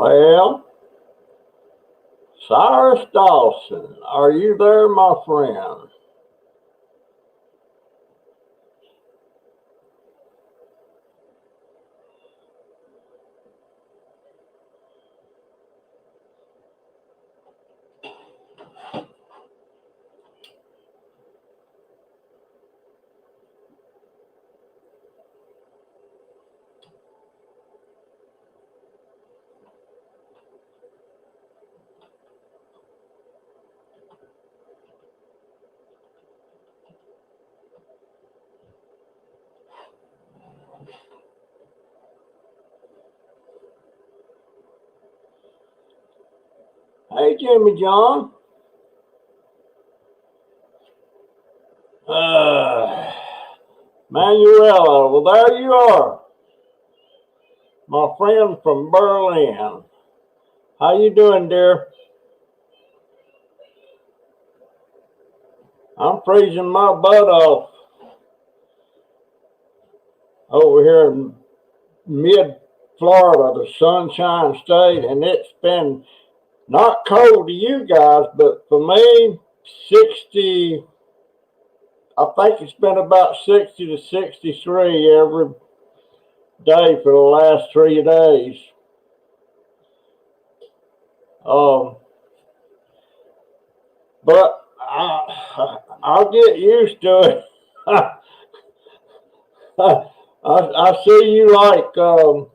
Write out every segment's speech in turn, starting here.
Well, Cyrus Dawson, are you there, my friend? Hey, Jimmy John. Manuela, well, there you are, my friend from Berlin. How you doing, dear? I'm freezing my butt off over here in mid-Florida, the Sunshine State, and it's been not cold to you guys, but for me, 60, I think it's been about 60 to 63 every day for the last 3 days. But I'll get used to it. I see you like the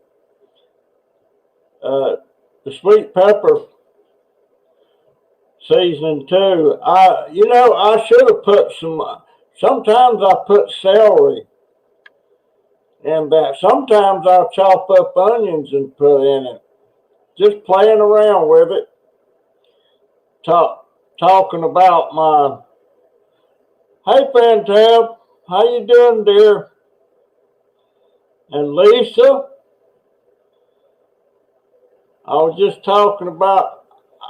sweet pepper seasoning too. I should have put some. Sometimes I put celery in that. Sometimes I'll chop up onions and put in it. Just playing around with it. Talking about my. Hey, Fantab, how you doing, dear? And Lisa, I was just talking about.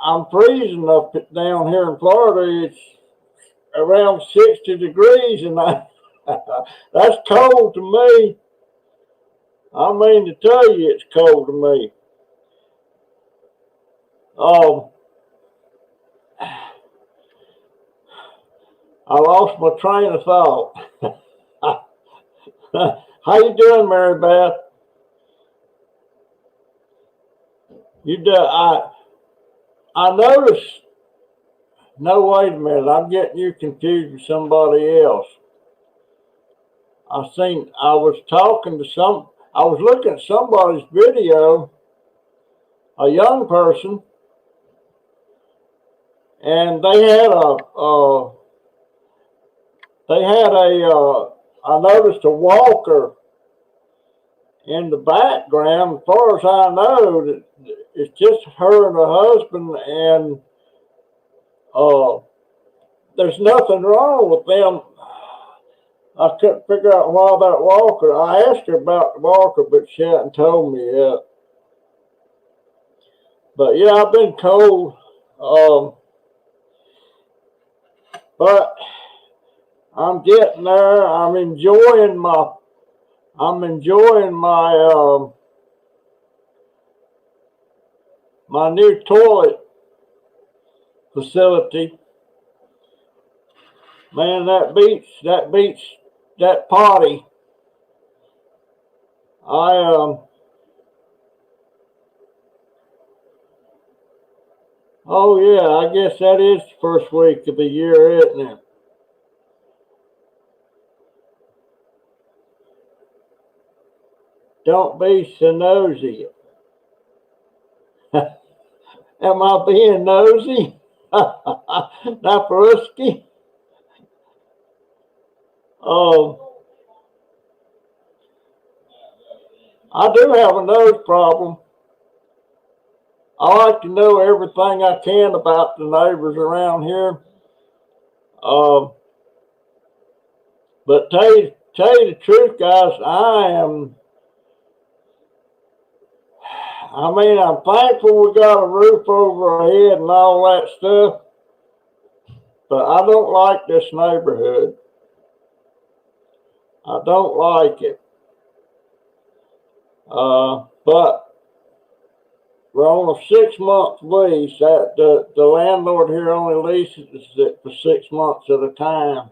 I'm freezing up down here in Florida. It's around 60 degrees, and that's cold to me. I mean to tell you, it's cold to me. I lost my train of thought. How you doing, Mary Beth? I noticed. No, wait a minute. I'm getting you confused with somebody else. I was looking at somebody's video, a young person, and I noticed a walker in the background. As far as I know, it's just her and her husband, and there's nothing wrong with them. I couldn't figure out why that walker. I asked her about the walker, but she hadn't told me yet. But yeah, I've been cold. But I'm getting there. I'm enjoying my my new toilet facility. Man, that beats that potty. Oh yeah, I guess that is the first week of the year, isn't it? Don't be so nosy. Am I being nosy? Not risky. I do have a nose problem. I like to know everything I can about the neighbors around here. But tell you the truth, guys, I'm thankful we got a roof over our head and all that stuff, but I don't like this neighborhood. I don't like it. But we're on a 6-month lease. That the landlord here only leases it for 6 months at a time.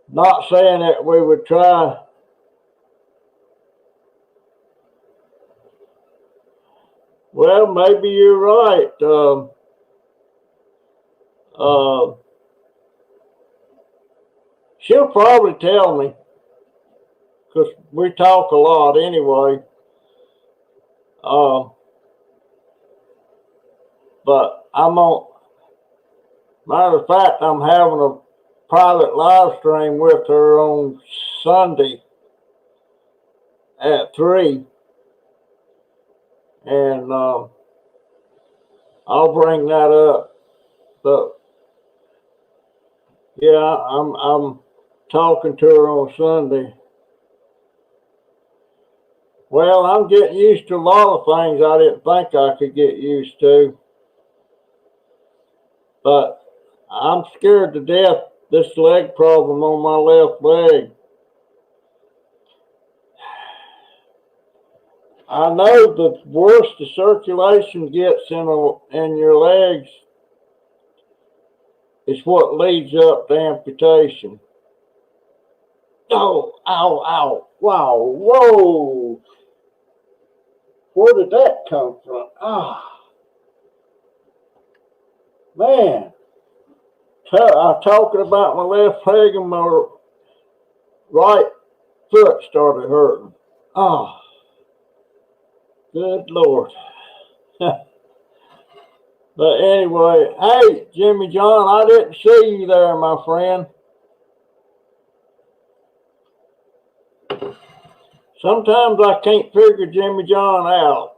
Not saying that we would try. Well, maybe you're right. She'll probably tell me, because we talk a lot anyway. But matter of fact, I'm having a private live stream with her on Sunday at 3. And I'll bring that up. But yeah, I'm talking to her on Sunday. Well, I'm getting used to a lot of things I didn't think I could get used to. But I'm scared to death this leg problem on my left leg. I know the worse the circulation gets in your legs is what leads up to amputation. Oh, ow, ow, wow, whoa. Where did that come from? Man. I'm talking about my left leg and my right foot started hurting. Good Lord. But anyway, hey, Jimmy John, I didn't see you there, my friend. Sometimes I can't figure Jimmy John out.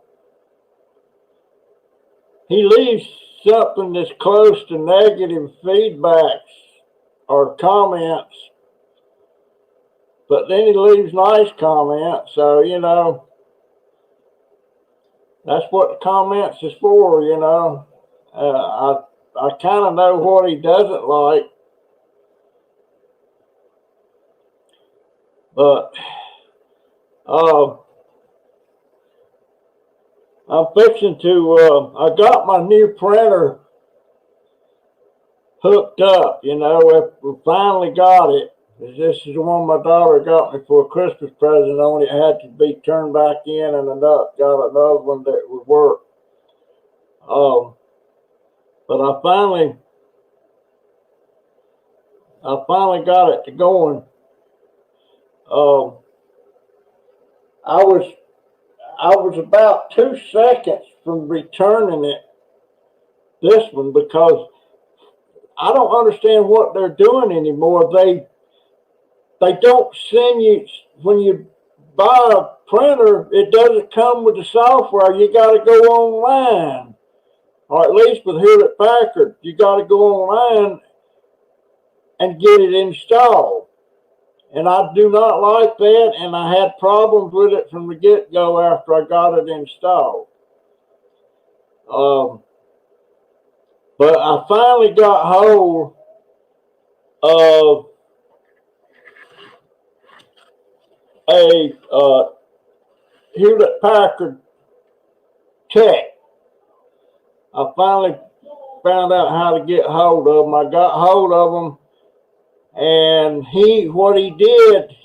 He leaves something that's close to negative feedbacks or comments, but then he leaves nice comments, so, you know, that's what the comments is for, you know. I kind of know what he doesn't like, but I'm fixing to, I got my new printer hooked up, you know. We finally got it. This is the one my daughter got me for a Christmas present, only it had to be turned back in, and got another one that would work. But I finally got it to going. I was about 2 seconds from returning this one, because I don't understand what they're doing anymore. They don't send you, when you buy a printer, it doesn't come with the software. You got to go online, or at least with Hewlett Packard, you got to go online and get it installed. And I do not like that, and I had problems with it from the get-go after I got it installed. But I finally got hold of a Hewlett Packard tech. I finally found out how to get hold of them. I got hold of them, and what he did,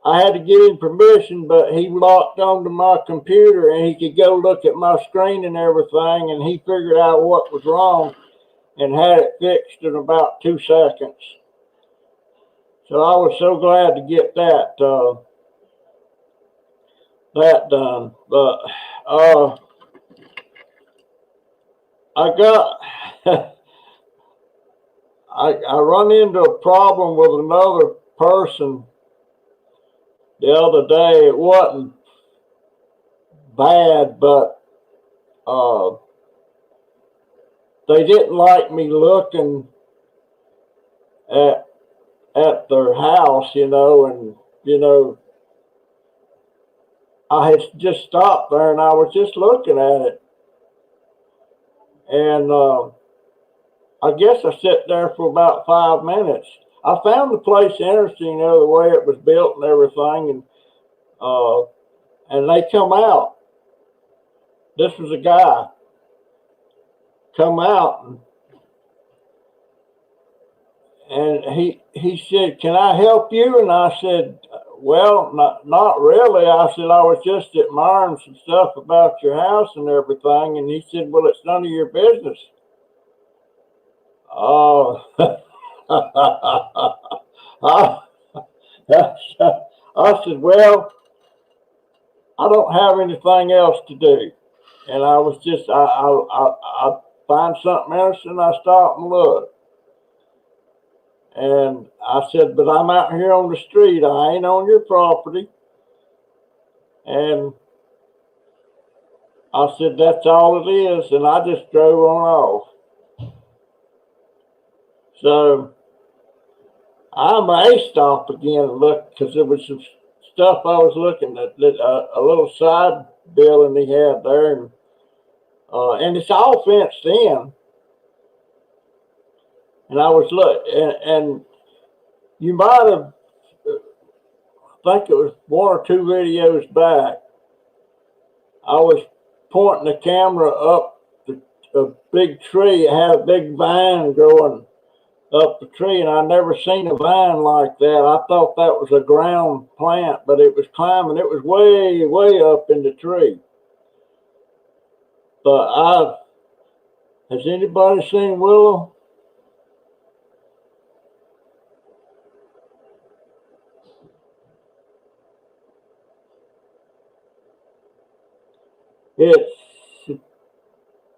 I had to give him permission, but he locked onto my computer, and he could go look at my screen and everything, and he figured out what was wrong and had it fixed in about 2 seconds. So I was so glad to get that done. But I got I run into a problem with another person the other day. It wasn't bad, but they didn't like me looking at their house, you know, and, you know, I had just stopped there and I was just looking at it. And I guess I sat there for about 5 minutes. I found the place interesting, you know, the way it was built and everything, and they come out this was a guy come out, and he said, "Can I help you?" And I said, "Well, not really." I said, "I was just admiring some stuff about your house and everything." And he said, "Well, it's none of your business." Oh, I, I said, "Well, I don't have anything else to do." And I was just, I find something else and I stop and look. And I said, "But I'm out here on the street. I ain't on your property." And I said, "That's all it is." And I just drove on off. So I may stop again and look, because there was some stuff I was looking at, a little side building he had there. And it's all fenced in. And I was looking, and you might have, I think it was one or two videos back, I was pointing the camera up a big tree. It had a big vine growing up the tree, and I never seen a vine like that. I thought that was a ground plant, but it was climbing. It was way, way up in the tree. But has anybody seen Willow? It's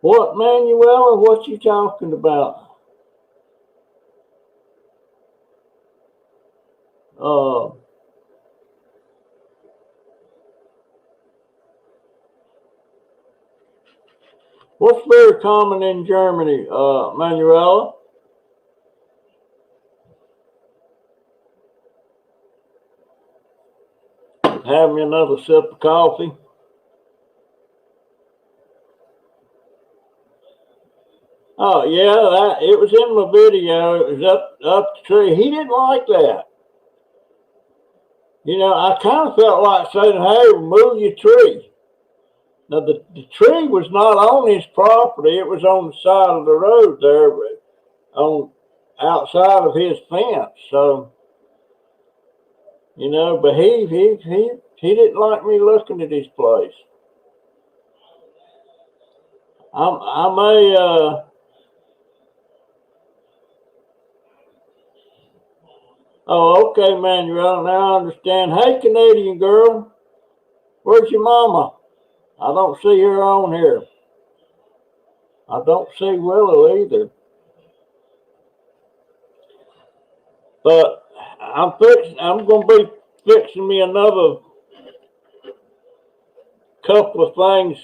what, Manuela? What you talking about? What's very common in Germany, Manuela? Have me another sip of coffee. Oh yeah, it was in my video. It was up the tree. He didn't like that. You know, I kind of felt like saying, "Hey, move your tree." Now the tree was not on his property; it was on the side of the road there, on outside of his fence. So, you know, but he didn't like me looking at his place. I may Oh, okay, Manuel. Now I understand. Hey, Canadian girl, where's your mama? I don't see her on here. I don't see Willow either. But I'm gonna be fixing me another couple of things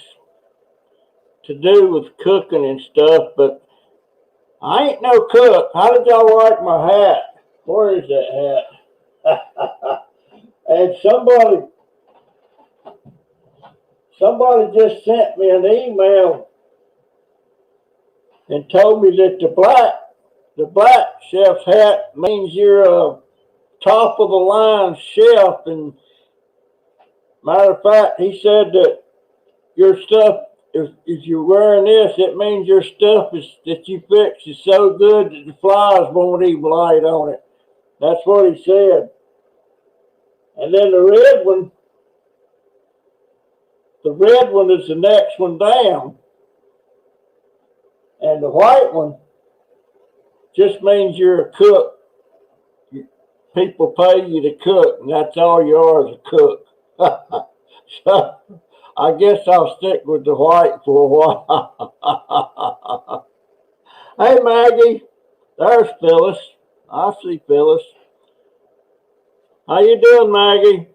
to do with cooking and stuff. But I ain't no cook. How did y'all like my hat? Where is that hat? And somebody just sent me an email and told me that the black chef's hat means you're a top of the line chef. And matter of fact, he said that your stuff, if you're wearing this, it means your stuff that you fix is so good that the flies won't even light on it. That's what he said. And then the red one is the next one down. And the white one just means you're a cook. People pay you to cook, and that's all you are, is a cook. So I guess I'll stick with the white for a while. Hey, Maggie, there's Phyllis. I see Phyllis. How you doing, Maggie?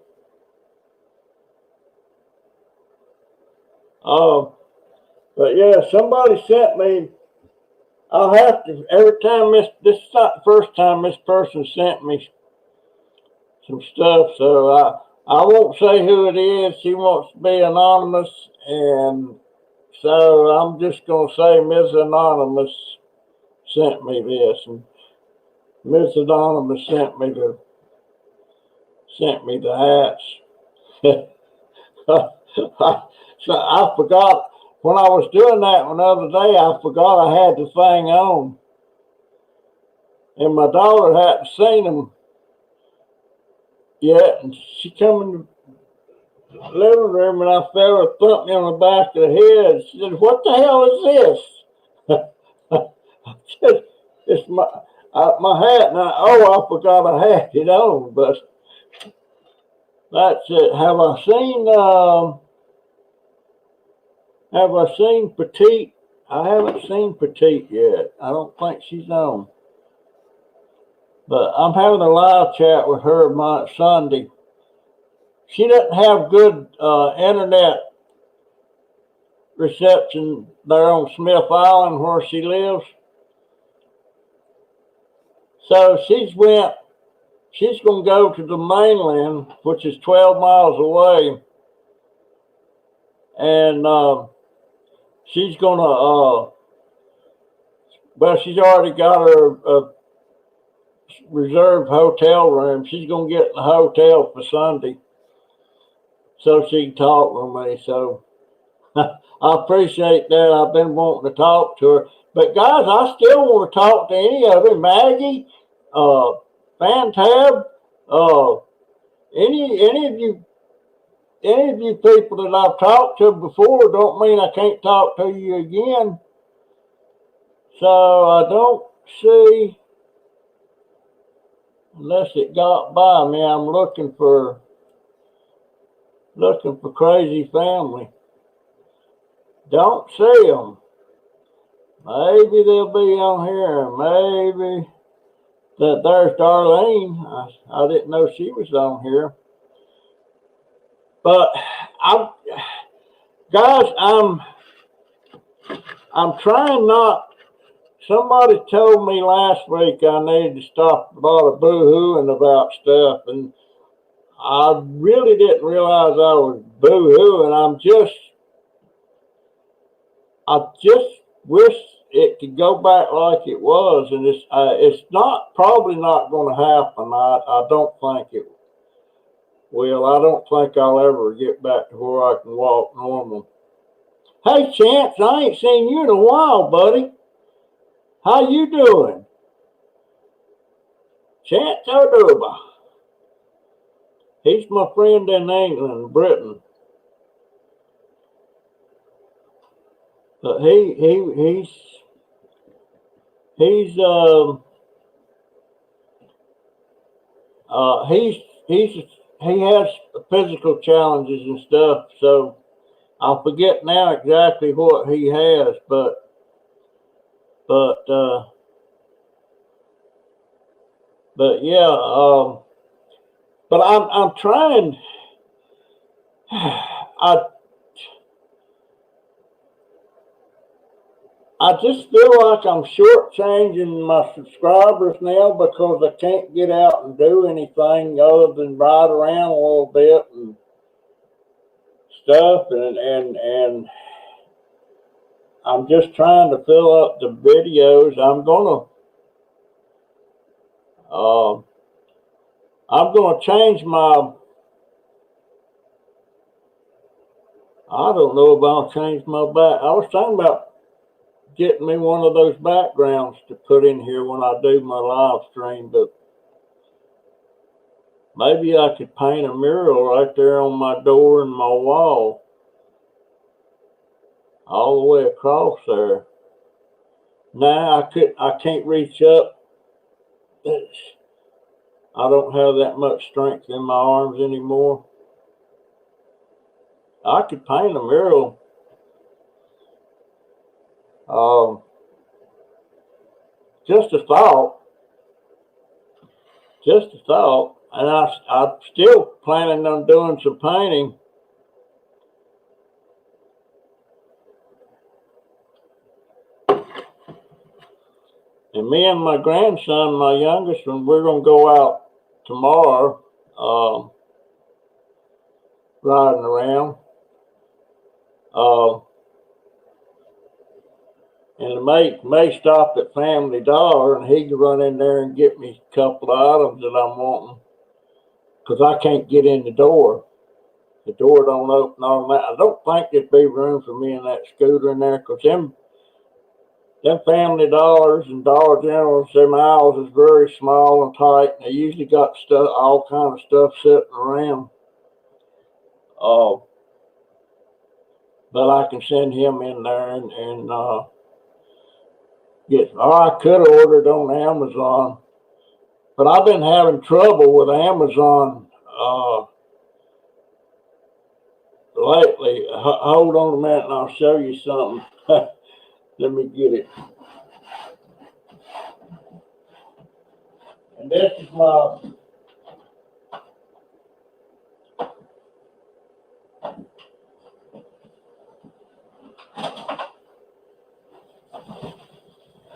But yeah, somebody sent me. I'll have to every time this is not the first time this person sent me some stuff, so I won't say who it is. She wants to be anonymous, and so I'm just gonna say Ms. Anonymous sent me this, and Ms. Anonymous sent me the hats. So I forgot. when I was doing that one the other day, I forgot I had the thing on. And my daughter hadn't seen them yet. And she come in the living room and I felt her thump me on the back of the head. She said, "What the hell is this?" I said, "It's my hat." And I forgot I had it on. But that's it. Have I seen Petite? I haven't seen Petite yet. I don't think she's on. But I'm having a live chat with her Sunday. She doesn't have good internet reception there on Smith Island where she lives. So she's going to go to the mainland, which is 12 miles away. And she's going to, well, she's already got her reserved hotel room. She's going to get in the hotel for Sunday so she can talk with me. So I appreciate that. I've been wanting to talk to her. But guys, I still want to talk to any of you. Maggie, Fantab, any of you people that I've talked to before don't mean I can't talk to you again. So I don't see, unless it got by me, I'm looking for Crazy Family. Don't see them. Maybe they'll be on here. Maybe there's Darlene. I didn't know she was on here. But guys, I'm trying not. Somebody told me last week I needed to stop a lot of boo-hooing about stuff, and I really didn't realize I was boo-hooing. I just wish it could go back like it was, and it's probably not going to happen. I don't think it will. I don't think I'll ever get back to where I can walk normal. Hey, Chance, I ain't seen you in a while, buddy. How you doing? Chance Dobber. He's my friend in England, Britain. But he has physical challenges and stuff, so I forget now exactly what he has, but yeah, but I'm trying. I just feel like I'm shortchanging my subscribers now because I can't get out and do anything other than ride around a little bit and stuff, and I'm just trying to fill up the videos. I'm gonna change my. I don't know if I'll change my back. I was talking about getting me one of those backgrounds to put in here when I do my live stream, but maybe I could paint a mural right there on my door and my wall, all the way across there. Now I can't reach up. I don't have that much strength in my arms anymore. I could paint a mural. Just a thought. And I'm still planning on doing some painting. And me and my grandson, my youngest one, we're going to go out tomorrow riding around. And may stop at Family Dollar, and he can run in there and get me a couple of items that I'm wanting, because I can't get in the door. the door don't open automatically. I don't think there'd be room for me in that scooter in there, because them Family Dollars and Dollar Generals, them aisles is very small and tight. And they usually got stuff, all kind of stuff sitting around. But I can send him in there and get. Or I could have ordered on Amazon, but I've been having trouble with Amazon lately. Hold on a minute, and I'll show you something. Let me get it. And this is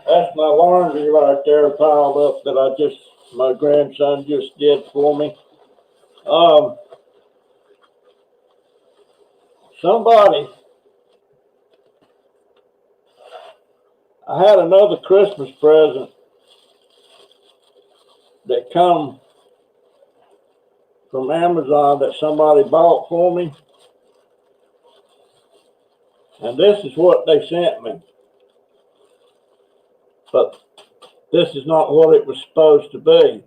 that's my laundry right there piled up that my grandson just did for me. I had another Christmas present that come from Amazon that somebody bought for me. And this is what they sent me. But this is not what it was supposed to be.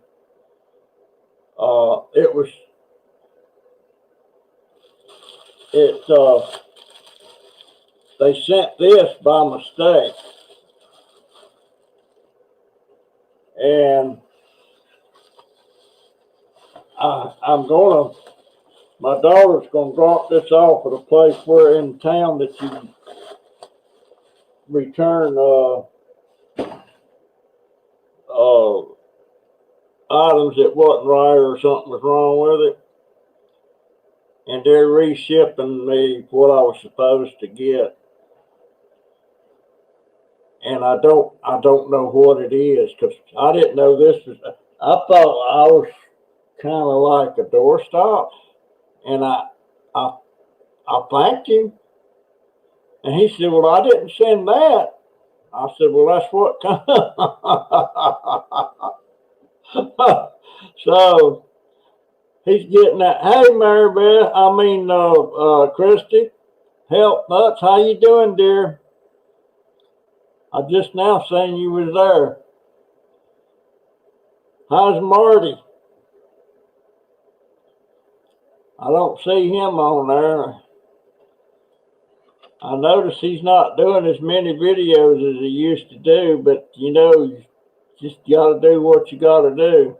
They sent this by mistake. And my daughter's gonna drop this off at a place where in town that you return items that wasn't right or something was wrong with it. And they're reshipping me what I was supposed to get. And I don't know what it is, because I didn't know this was. I thought I was kind of like a doorstop, and I thanked him, and he said, "Well, I didn't send that." I said, "Well, that's what." So he's getting that. Hey, Christy, help nuts. How you doing, dear? I just now seen you was there. How's Marty? I don't see him on there. I notice he's not doing as many videos as he used to do, but you just got to do what you got to do.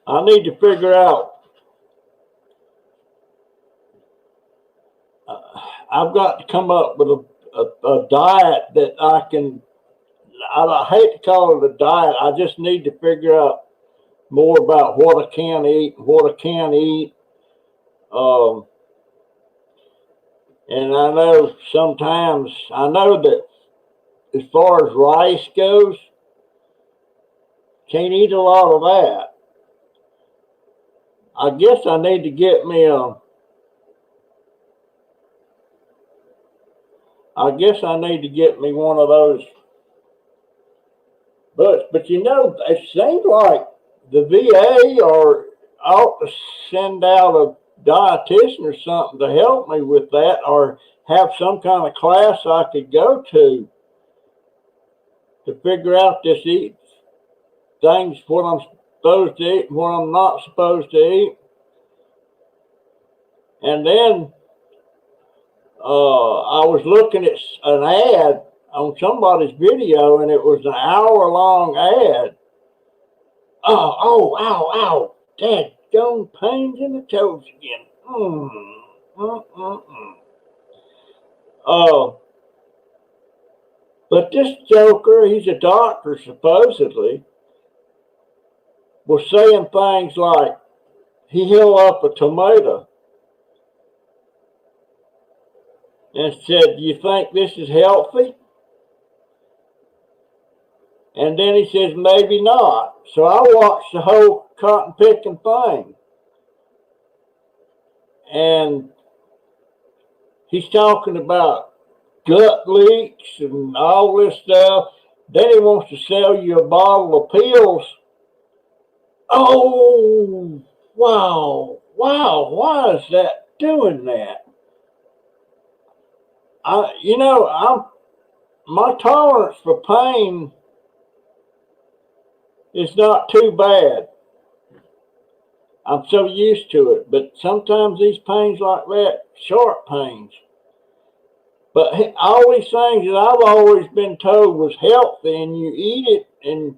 I need to figure out. I've got to come up with a diet that I can. I hate to call it a diet. I just need to figure out more about what I can eat and what I can't eat. And I know that as far as rice goes, can't eat a lot of that. I guess I need to get me one of those books. But it seems like the VA ought to send out a dietitian or something to help me with that, or have some kind of class I could go to figure out this things, what I'm supposed to eat and what I'm not supposed to eat. And then I was looking at an ad on somebody's video, and it was an hour-long ad. Ow, dadgone pains in the toes again. But this joker, he's a doctor supposedly, was saying things like, he held up a tomato and said, "Do you think this is healthy?" And then he says, "Maybe not." So I watched the whole cotton picking thing. And he's talking about gut leaks and all this stuff. Then he wants to sell you a bottle of pills Oh, wow, wow, why is that doing that? My tolerance for pain is not too bad. I'm so used to it, but sometimes these pains like that, sharp pains. But all these things that I've always been told was healthy, and you eat it, and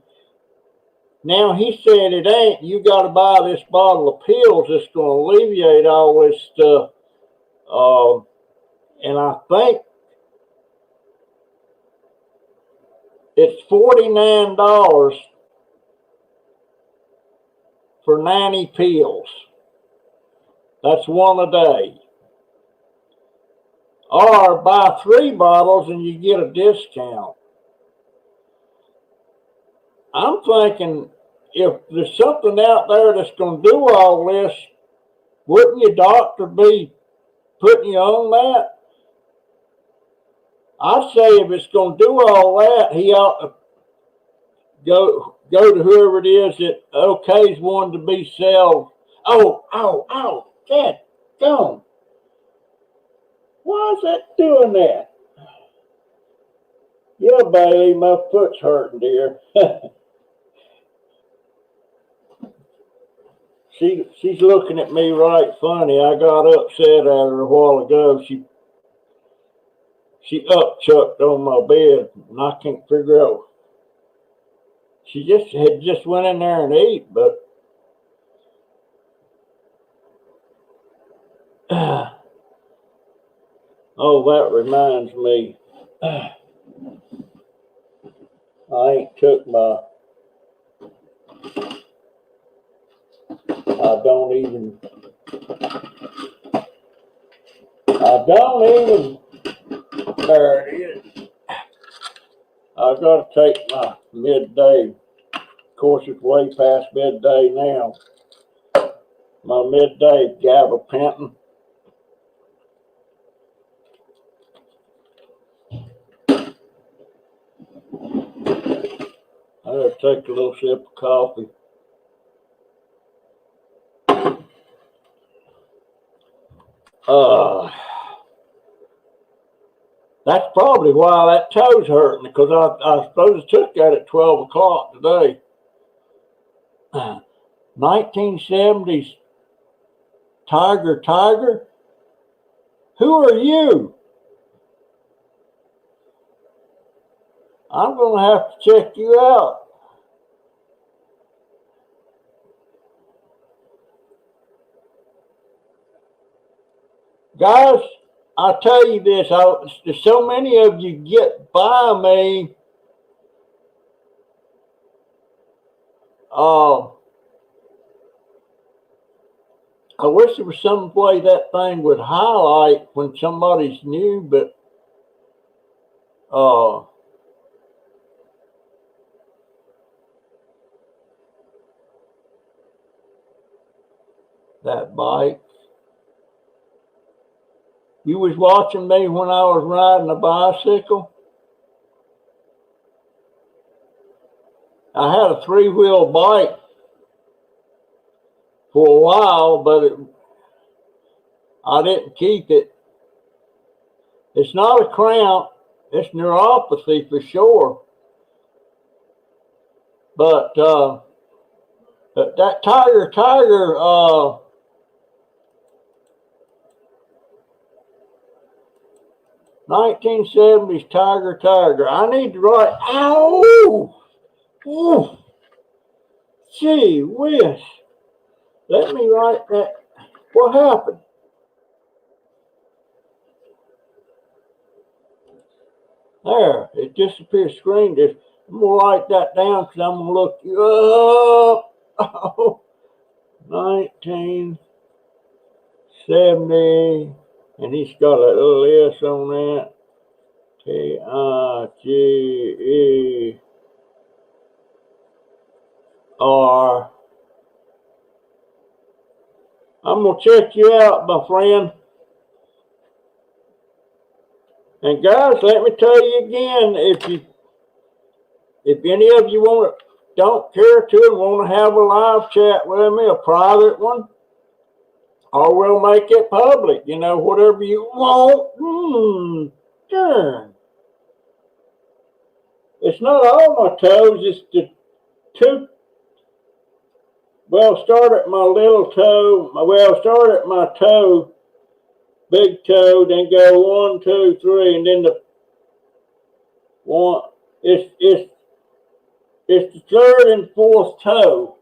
now he said it ain't. You got to buy this bottle of pills that's going to alleviate all this stuff. And I think it's $49 for 90 pills. That's one a day. Or buy 3 bottles and you get a discount. I'm thinking if there's something out there that's going to do all this, wouldn't your doctor be putting you on that? I'd say if it's going to do all that, he ought to go to whoever it is that okays one to be sold. Oh, God, gone. Why is that doing that? Yeah, baby, my foot's hurting, dear. She's looking at me right funny. I got upset at her a while ago. She upchucked on my bed, and I can't figure out. She just went in there and ate, but oh, that reminds me. I ain't took my. I don't even. There it is. I got to take my midday. Of course, it's way past midday now. My midday gabapentin. I gotta take a little sip of coffee. That's probably why that toe's hurting, because I suppose I took that at 12 o'clock today. 1970s Tiger. Who are you? I'm going to have to check you out. Guys, I'll tell you this. There's so many of you get by me. I wish there was some way that thing would highlight when somebody's new, but that bike. You was watching me when I was riding a bicycle. I had a 3-wheel bike for a while, but I didn't keep it. It's not a cramp. It's neuropathy for sure. But that Tiger 1970s Tiger. I need to write. Ow! Ooh. Gee whiz. Let me write that. What happened? There, it disappeared. Screen just. I'm going to write that down because I'm going to look you up. Oh, 1970. And he's got a little S on that. Tiger. I'm going to check you out, my friend. And guys, let me tell you again, if any of you want to don't care to and want to have a live chat with me, a private one, or we'll make it public. You know, whatever you want. Darn. It's not all my toes, it's the two. Well, start at my little toe. Well, start at my toe, big toe, then go 1, 2, 3, and then the one. It's the third and fourth toe.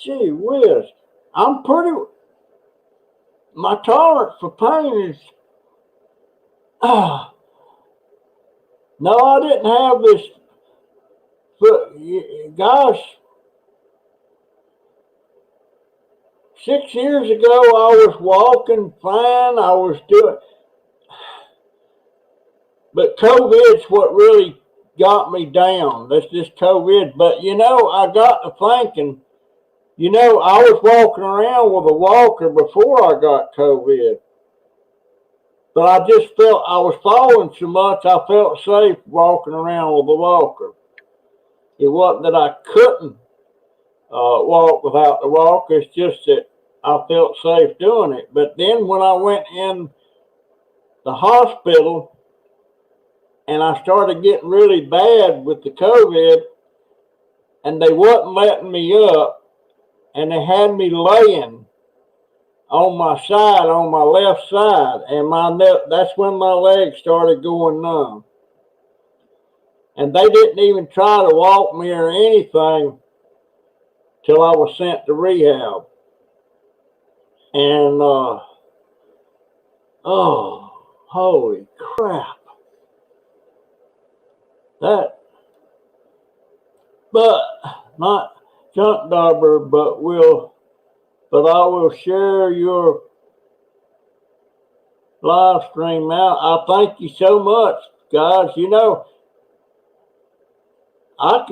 Gee whiz, I'm pretty. My tolerance for pain is. No, I didn't have this. But gosh, 6 years ago I was walking fine. I was doing, but COVID's what really got me down. That's just COVID. But you know, I got to thinking. You know, I was walking around with a walker before I got COVID. But I just felt I was falling so much, I felt safe walking around with a walker. It wasn't that I couldn't walk without the walker, it's just that I felt safe doing it. But then when I went in the hospital and I started getting really bad with the COVID, and they wasn't letting me up, and they had me laying on my side, on my left side, and that's when my legs started going numb. And they didn't even try to walk me or anything till I was sent to rehab. And, oh, holy crap. But not junk Dobber, but I will share your live stream out. I thank you so much, guys. You know, I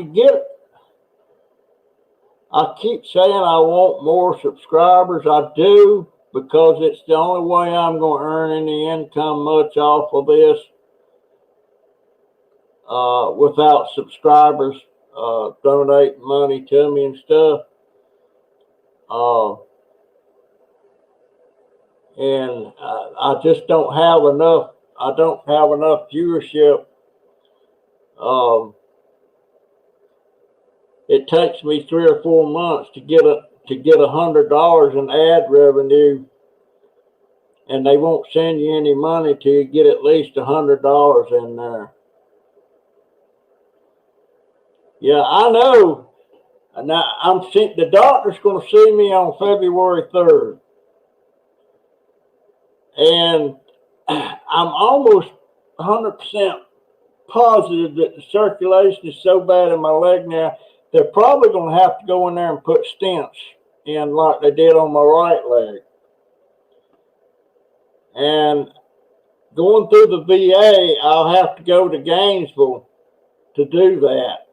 keep saying I want more subscribers. I do, because it's the only way I'm going to earn any income much off of this without subscribers donating money to me and stuff. And I just don't have enough. I don't have enough viewership. It takes me 3 or 4 months to get $100 in ad revenue, and they won't send you any money till you get at least $100 in there. Yeah, I know. Now the doctor's going to see me on February 3rd, and I'm almost 100% positive that the circulation is so bad in my leg now, they're probably going to have to go in there and put stents in like they did on my right leg. And going through the VA, I'll have to go to Gainesville to do that.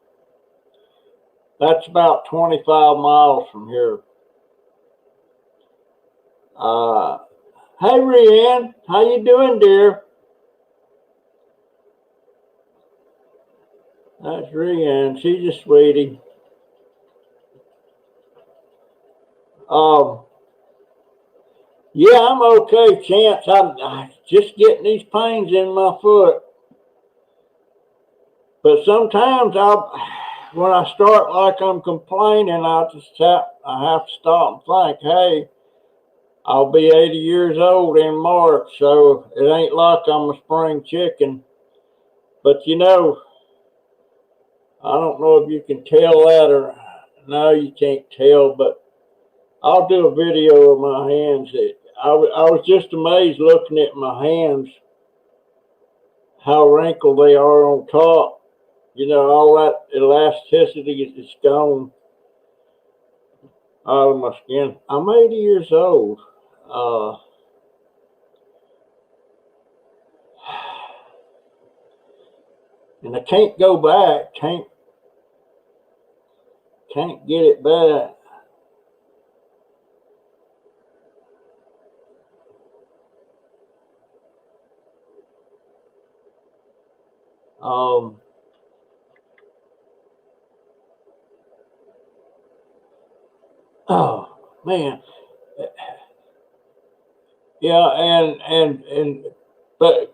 That's about 25 miles from here. Hey, Rianne, how you doing, dear? That's Rianne. She's a sweetie. Yeah, I'm okay, Chance. I'm just getting these pains in my foot. But sometimes when I start like I'm complaining, I have to stop and think, hey, I'll be 80 years old in March, so it ain't like I'm a spring chicken. But you know, I don't know if you can tell that or no, you can't tell, but I'll do a video of my hands. I was just amazed looking at my hands, how wrinkled they are on top. You know, all that elasticity is gone out of my skin. I'm 80 years old. And I can't go back. Can't get it back. Oh man, yeah, but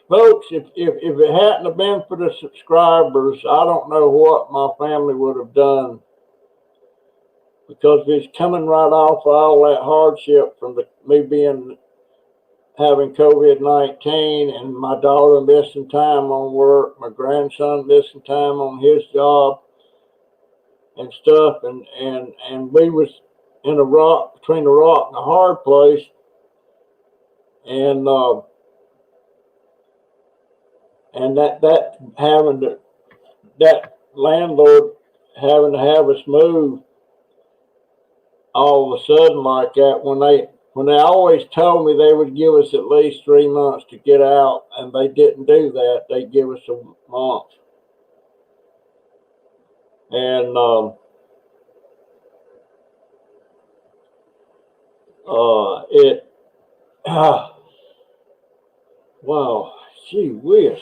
folks, if it hadn't have been for the subscribers, I don't know what my family would have done, because it's coming right off all that hardship from me being having COVID-19, and my daughter missing time on work, my grandson missing time on his job and stuff, and we was in a rock, between a rock and a hard place, and that landlord having to have us move all of a sudden like that, when they always told me they would give us at least 3 months to get out, and they didn't do that. They give us a month. And it wow, gee whiz.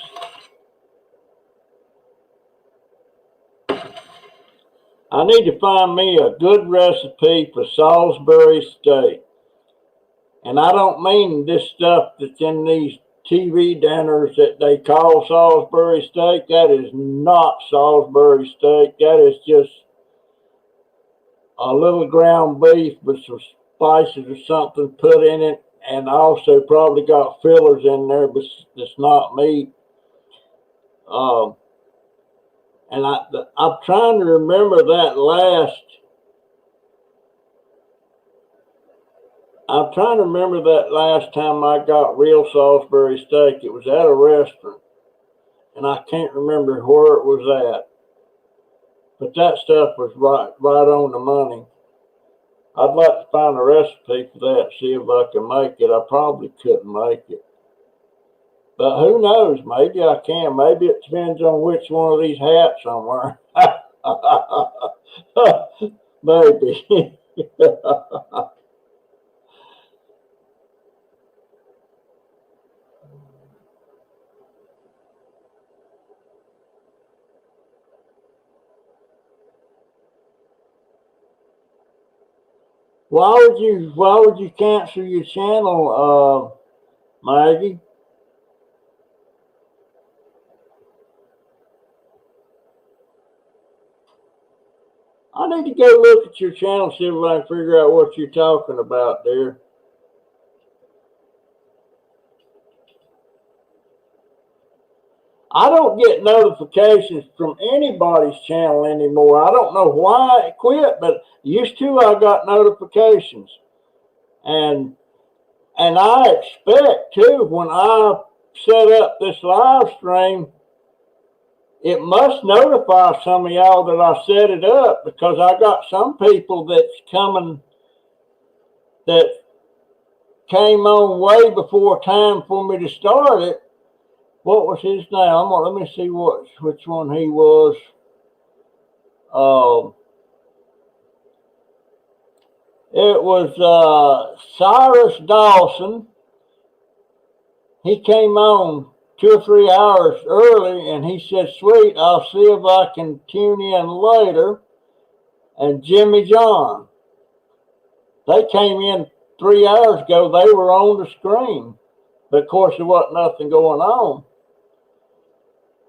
I need to find me a good recipe for Salisbury steak. And I don't mean this stuff that's in these TV dinners that they call Salisbury steak. That is not Salisbury steak. That is just a little ground beef with some spices or something put in it, and also probably got fillers in there, but it's not meat. And I'm trying to remember that last. I'm trying to remember that last time I got real Salisbury steak. It was at a restaurant, and I can't remember where it was at. But that stuff was right on the money. I'd like to find a recipe for that, see if I can make it. I probably couldn't make it. But who knows? Maybe I can. Maybe it depends on which one of these hats I'm wearing. Maybe. Why would you cancel your channel, Maggie? I need to go look at your channel, see if I can figure out what you're talking about there. I don't get notifications from anybody's channel anymore. I don't know why it quit, but used to I got notifications. And I expect too, when I set up this live stream, it must notify some of y'all that I set it up, because I got some people that's coming that came on way before time for me to start it. What was his name? Let me see which one he was. It was Cyrus Dawson. He came on 2 or 3 hours early, and he said, "Sweet, I'll see if I can tune in later." And Jimmy John, they came in 3 hours ago. They were on the screen, but of course there wasn't nothing going on.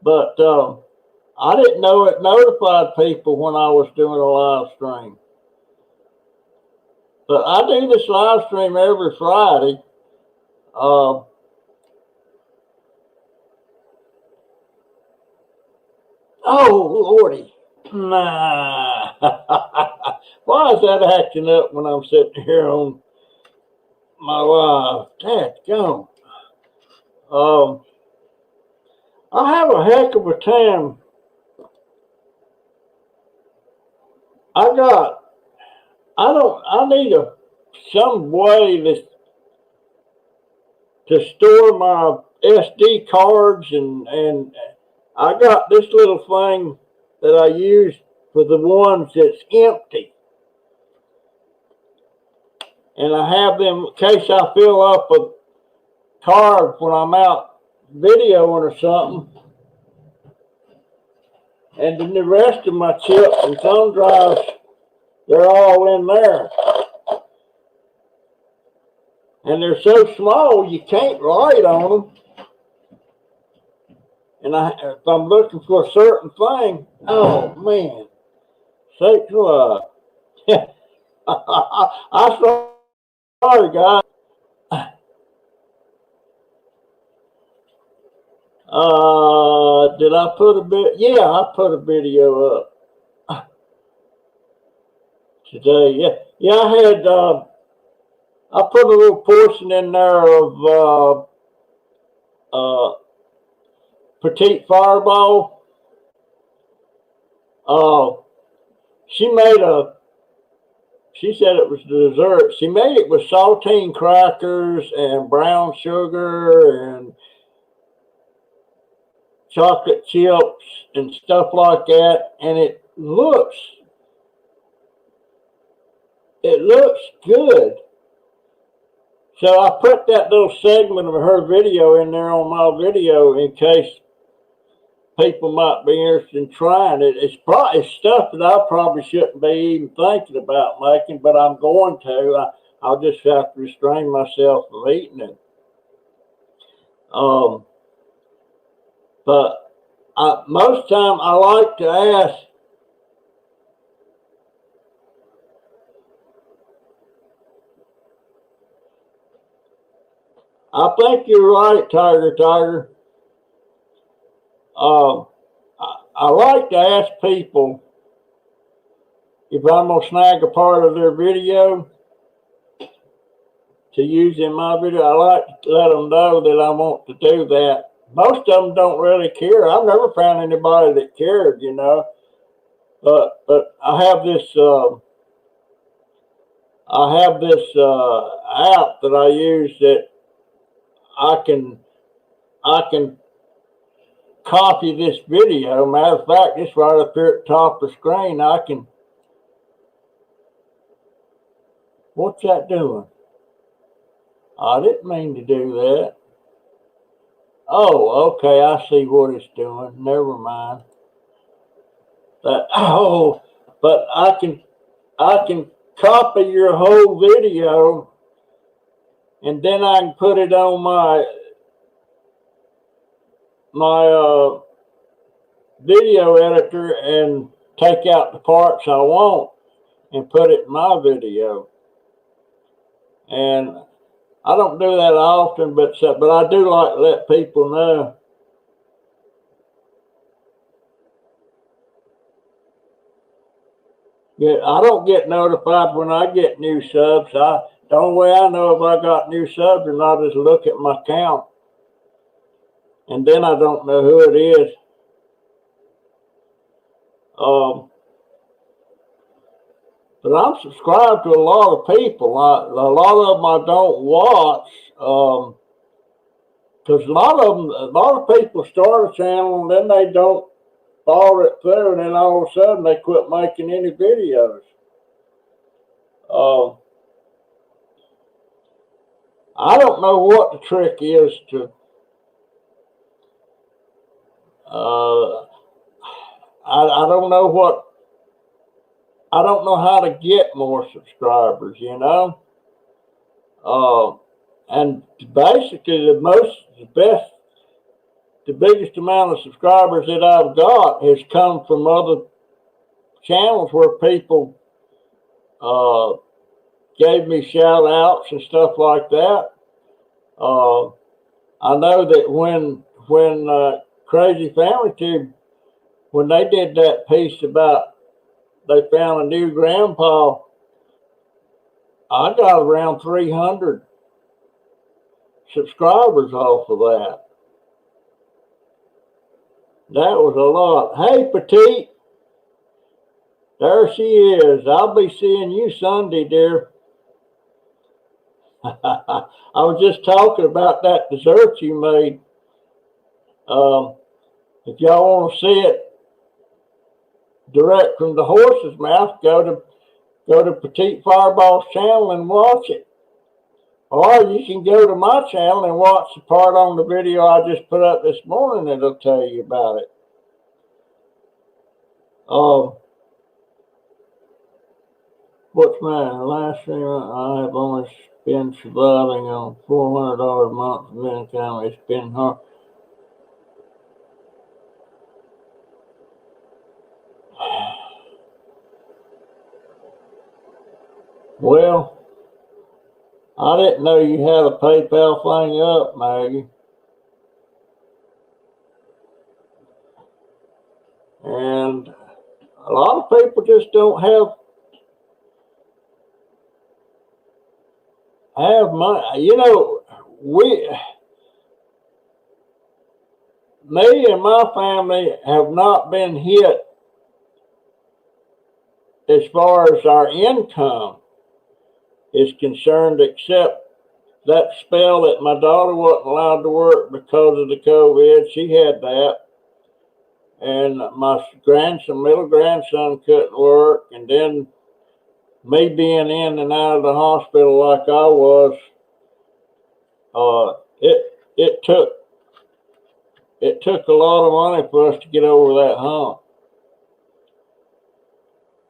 But I didn't know it notified people when I was doing a live stream. But I do this live stream every Friday. Oh, Lordy. Nah. Why is that acting up when I'm sitting here on my live? Dadgone. I have a heck of a time. I need some way to store my SD cards, and I got this little thing that I use for the ones that's empty. And I have them in case I fill up a card when I'm out videoing or something. And then the rest of my chips and thumb drives They're all in there. And they're so small you can't write on them. And if I'm looking for a certain thing, oh man, sakes alive. I'm sorry, guys. Did I put a bit? Yeah, I put a video up today. Yeah, I had. I put a little portion in there of Petite Fireball. She said it was the dessert. She made it with saltine crackers and brown sugar and chocolate chips and stuff like that, and it looks good. So I put that little segment of her video in there on my video in case people might be interested in trying it. It's probably stuff that I probably shouldn't be even thinking about making, but I'm going to. I'll just have to restrain myself from eating it. But most time I like to ask, I think you're right, Tiger. I like to ask people if I'm going to snag a part of their video to use in my video. I like to let them know that I want to do that. Most of them don't really care. I've never found anybody that cared, you know. But I have this app that I use that I can copy this video. Matter of fact, it's right up here at the top of the screen. I can. What's that doing? I didn't mean to do that. Oh, okay, I see what it's doing. Never mind. But I can copy your whole video, and then I can put it on my video editor and take out the parts I want and put it in my video. And I don't do that often, but I do like to let people know. Yeah, I don't get notified when I get new subs. The only way I know if I got new subs or not is look at my count, and then I don't know who it is. But I'm subscribed to a lot of people. A lot of them I don't watch, because a lot of people start a channel and then they don't follow it through, and then all of a sudden they quit making any videos. I don't know what the trick is to. I don't know what. I don't know how to get more subscribers, you know. And basically, the biggest amount of subscribers that I've got has come from other channels where people gave me shout outs and stuff like that. I know that when Crazy Family Tube, when they did that piece about they found a new grandpa, I got around 300 subscribers off of that. That was a lot. Hey, Petite. There she is. I'll be seeing you Sunday, dear. I was just talking about that dessert you made. If y'all want to see it direct from the horse's mouth, go to Petite Fireball's channel and watch it. Or you can go to my channel and watch the part on the video I just put up this morning that'll tell you about it. What's my last thing? I have only been surviving on $400 a month of income. It's been hard. Well, I didn't know you had a PayPal thing up, Maggie. And a lot of people just don't have money. You know, me and my family have not been hit as far as our income is concerned, except that spell that my daughter wasn't allowed to work because of the COVID. She had that. And my middle grandson couldn't work. And then me being in and out of the hospital like I was, it took a lot of money for us to get over that hump.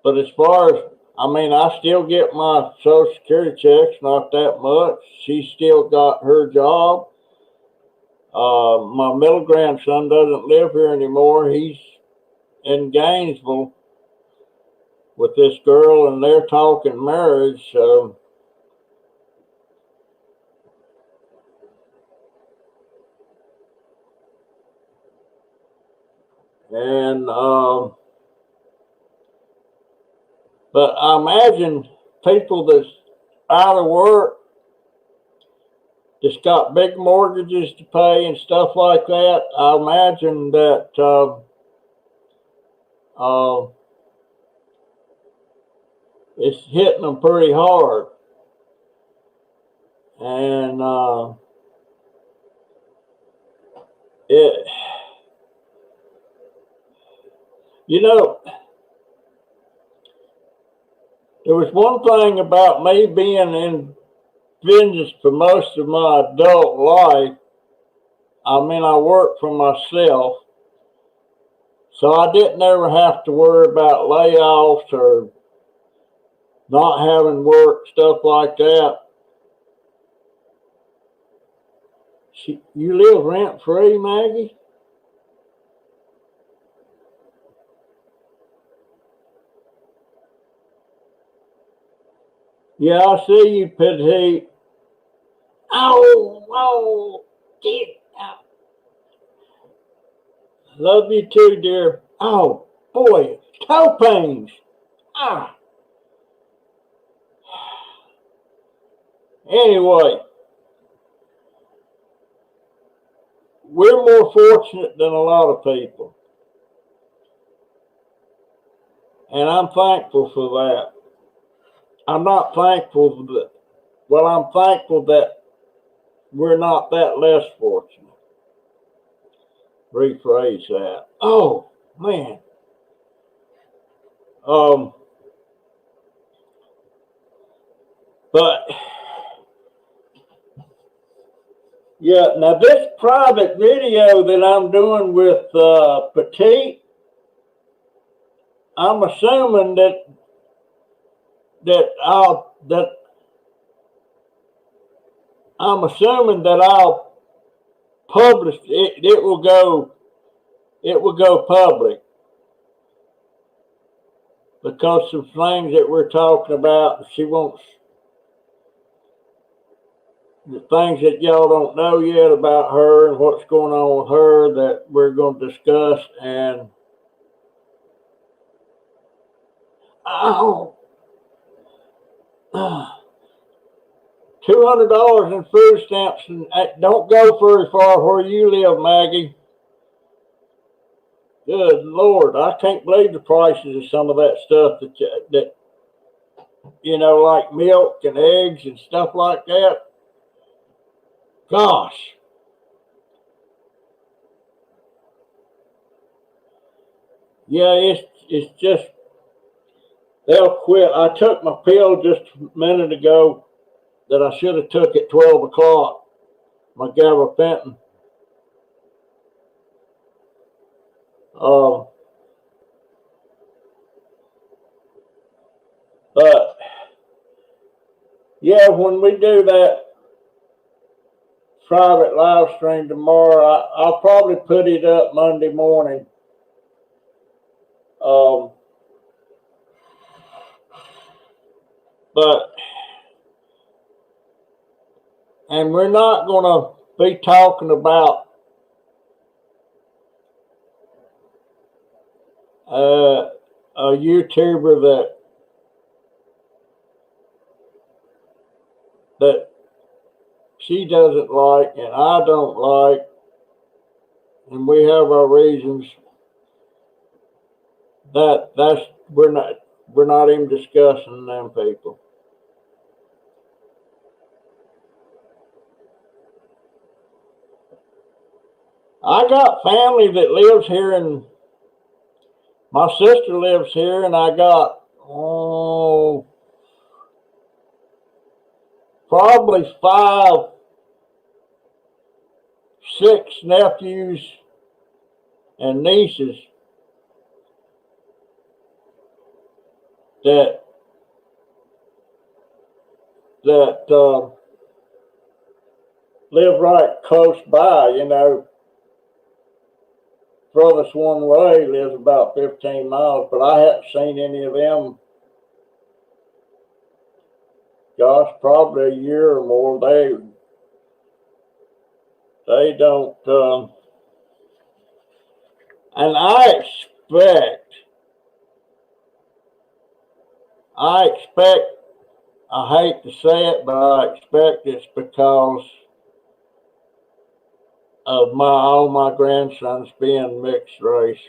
But as far as, I still get my Social Security checks, not that much. She still got her job. My middle grandson doesn't live here anymore. He's in Gainesville with this girl, and they're talking marriage. So, and but I imagine people that's out of work, that's got big mortgages to pay and stuff like that. I imagine that it's hitting them pretty hard. And you know, there was one thing about me being in business for most of my adult life. I worked for myself, so I didn't ever have to worry about layoffs or not having work, stuff like that. You live rent free, Maggie? Yeah, I see you, Petite. Oh, dear. Love you too, dear. Oh, boy, toe pains. Ah. Anyway, we're more fortunate than a lot of people. And I'm thankful for that. I'm not thankful that, well, I'm thankful that we're not that less fortunate. Rephrase that. Oh, man. But yeah, now this private video that I'm doing with Petite, I'm assuming that I'll publish it. It will go public because some things that we're talking about. She wants the things that y'all don't know yet about her and what's going on with her that we're going to discuss. And oh, $200 in food stamps, and don't go very far where you live, Maggie. Good Lord, I can't believe the prices of some of that stuff that like milk and eggs and stuff like that. Gosh. Yeah, it's just, they'll quit. I took my pill just a minute ago that I should have took at 12 o'clock, my gabapentin. But yeah, when we do that private live stream tomorrow, I'll probably put it up Monday morning. But, and we're not going to be talking about a YouTuber that she doesn't like and I don't like, and we have our reasons. We're not even discussing them people. I got family that lives here, and my sister lives here, and I got probably 5, 6 nephews and nieces that live right close by. You know, furthest one way lives about 15 miles, but I haven't seen any of them. Gosh, probably a year or more. They don't, and I expect, I hate to say it, but I expect it's because of all my grandsons being mixed race.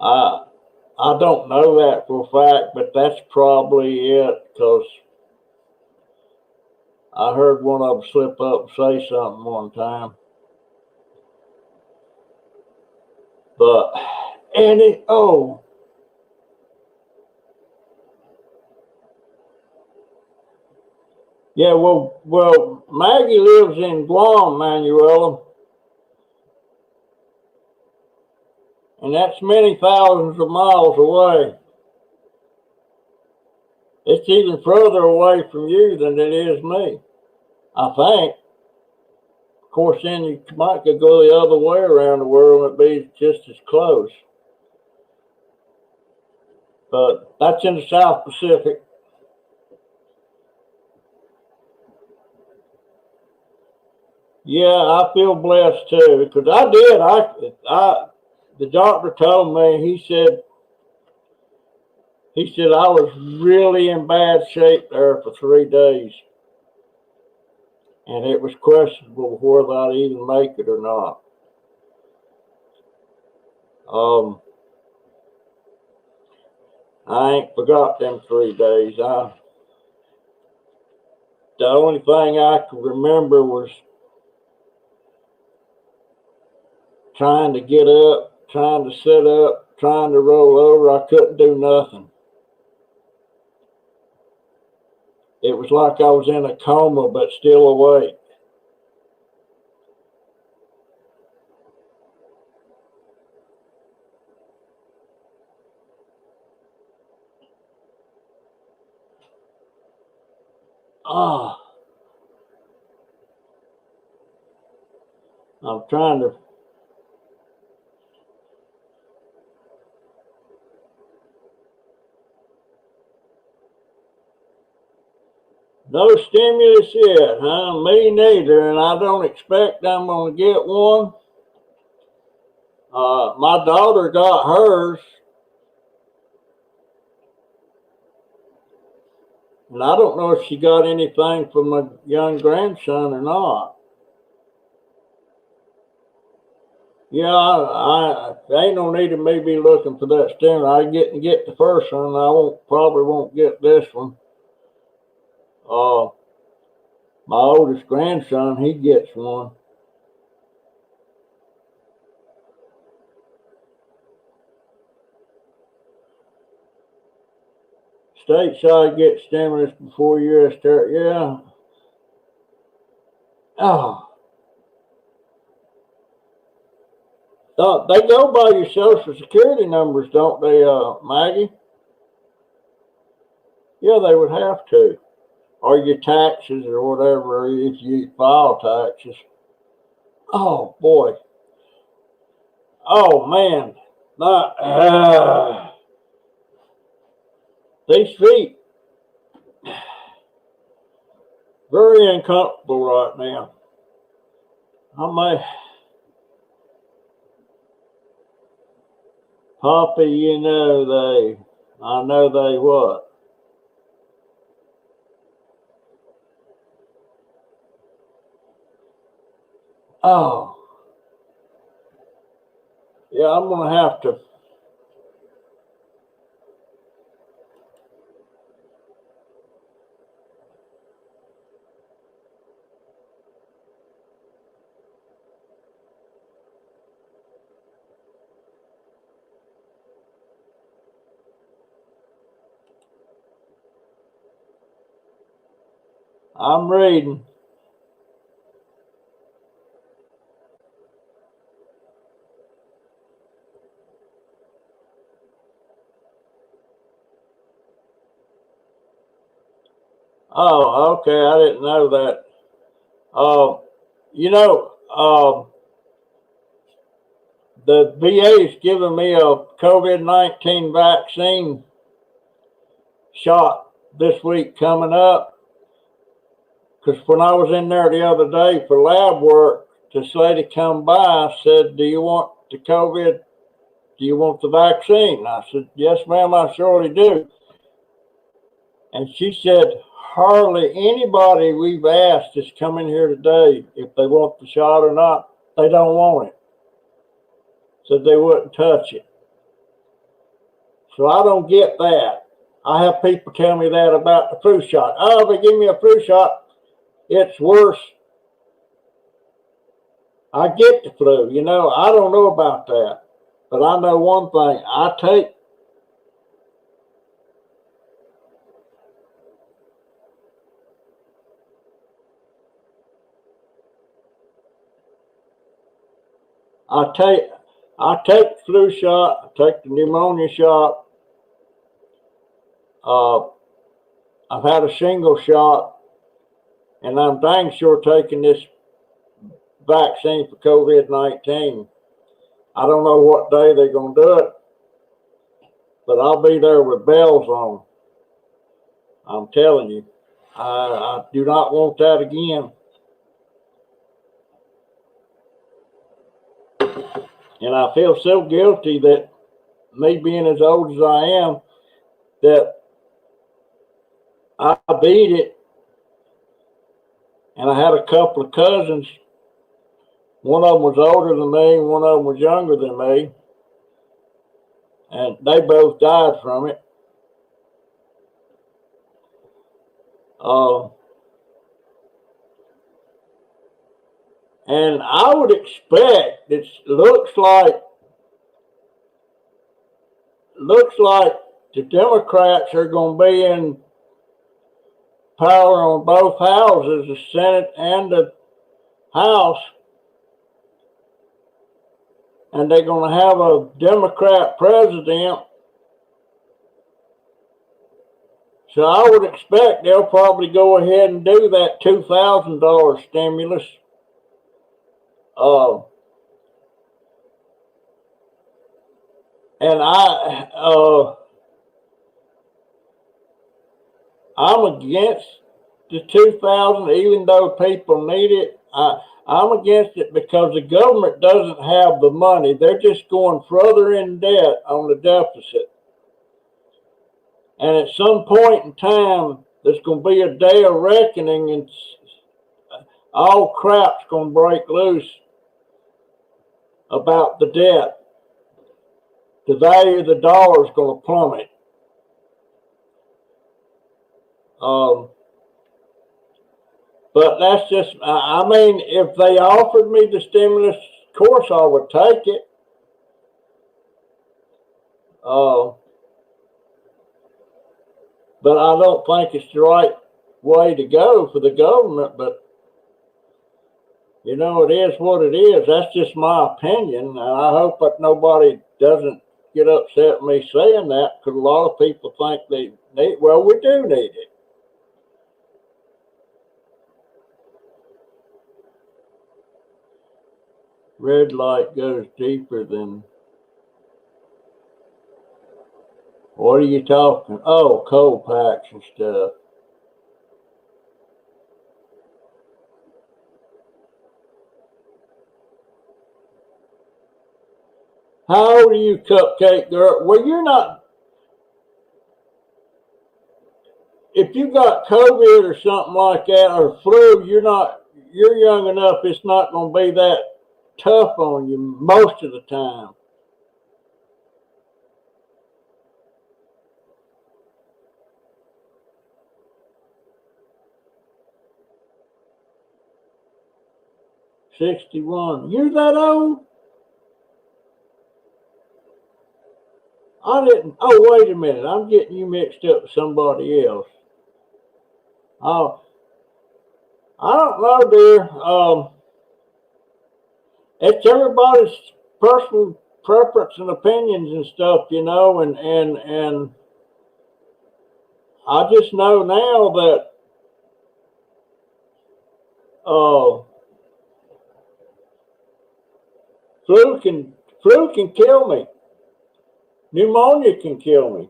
I don't know that for a fact, but that's probably it, because I heard one of them slip up and say something one time. But, yeah, well, Maggie lives in Guam, Manuela, and that's many thousands of miles away. It's even further away from you than it is me, I think. Of course, then you might could go the other way around the world and it'd be just as close. But that's in the South Pacific. Yeah, I feel blessed too, because I did. The doctor told me, he said I was really in bad shape there for 3 days. And it was questionable whether I'd even make it or not. I ain't forgot them 3 days. The only thing I could remember was trying to get up, trying to sit up, trying to roll over. I couldn't do nothing. It was like I was in a coma, but still awake. I'm trying to. No stimulus yet, huh? Me neither, and I don't expect I'm going to get one. My daughter got hers, and I don't know if she got anything from my young grandson or not. Yeah, I ain't no need of me be looking for that stimulus. I get the first one. I probably won't get this one. My oldest grandson, he gets one. Stateside get stimulus before U.S. Yeah. They go by your social security numbers, don't they, Maggie? Yeah, they would have to. Or your taxes or whatever, if you file taxes. Oh, boy. Oh, man. These feet, very uncomfortable right now. I may, Poppy, I know they what? Oh, yeah, I'm going to have to. I'm reading. Oh, okay. I didn't know that. Uh, you know, the VA is giving me a COVID-19 vaccine shot this week coming up. Because when I was in there the other day for lab work, this lady come by said, "Do you want the COVID? Do you want the vaccine?" I said, "Yes, ma'am, I surely do." And she said, "Hardly anybody we've asked that's coming here today if they want the shot or not. They don't want it." Said they wouldn't touch it. So I don't get that. I have people tell me that about the flu shot. Oh, they give me a flu shot, it's worse. I get the flu, I don't know about that. But I know one thing. I take the flu shot, I take the pneumonia shot. I've had a shingle shot, and I'm dang sure taking this vaccine for COVID-19. I don't know what day they're going to do it, but I'll be there with bells on. I'm telling you, I do not want that again. And I feel so guilty that me being as old as I am, that I beat it. And I had a couple of cousins. One of them was older than me, and one of them was younger than me. And they both died from it. And I would expect, it looks like the Democrats are going to be in power on both houses, the Senate and the House, and they're going to have a Democrat president. So I would expect they'll probably go ahead and do that $2,000 stimulus. And I'm against the 2,000, even though people need it. I'm against it because the government doesn't have the money. They're just going further in debt on the deficit. And at some point in time, there's going to be a day of reckoning, and all crap's going to break loose about the debt. The value of the dollar is going to plummet. But that's just, I mean, if they offered me the stimulus, of course I would take it. But I don't think it's the right way to go for the government. But, it is what it is. That's just my opinion. And I hope that nobody doesn't get upset with me saying that, because a lot of people think Well, we do need it. Red light goes deeper than. What are you talking? Oh, cold packs and stuff. How old are you, Cupcake Girl? Well, you're not. If you got COVID or something like that, or flu, you're not. You're young enough. It's not going to be that tough on you most of the time. '61. You're that old? I didn't. Oh, wait a minute. I'm getting you mixed up with somebody else. Oh, I don't know, dear. It's everybody's personal preference and opinions and stuff, you know, and I just know now that uh, flu can kill me. Pneumonia can kill me,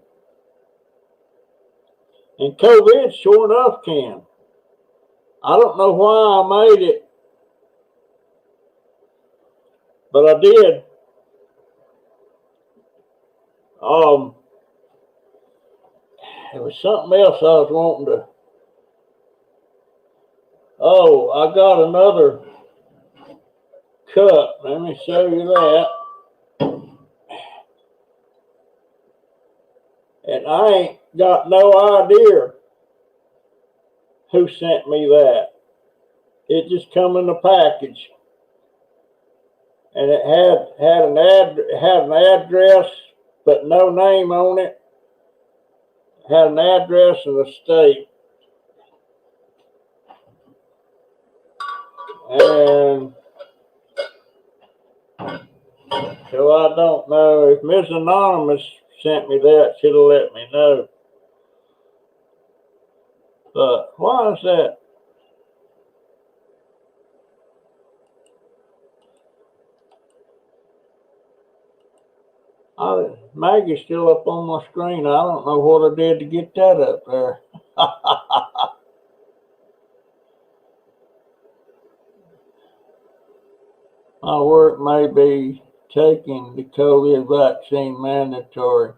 and COVID sure enough can. I don't know why I made it, but I did. Um, there was something else I was wanting to. Oh, I got another cup. Let me show you that. And I ain't got no idea who sent me that. It just come in the package, and it had an address, but no name on it. Had an address and a state, and so I don't know if Miss Anonymous sent me that. She'd have let me know. But why is that? Maggie's still up on my screen. I don't know what I did to get that up there. My work may be taking the COVID vaccine mandatory.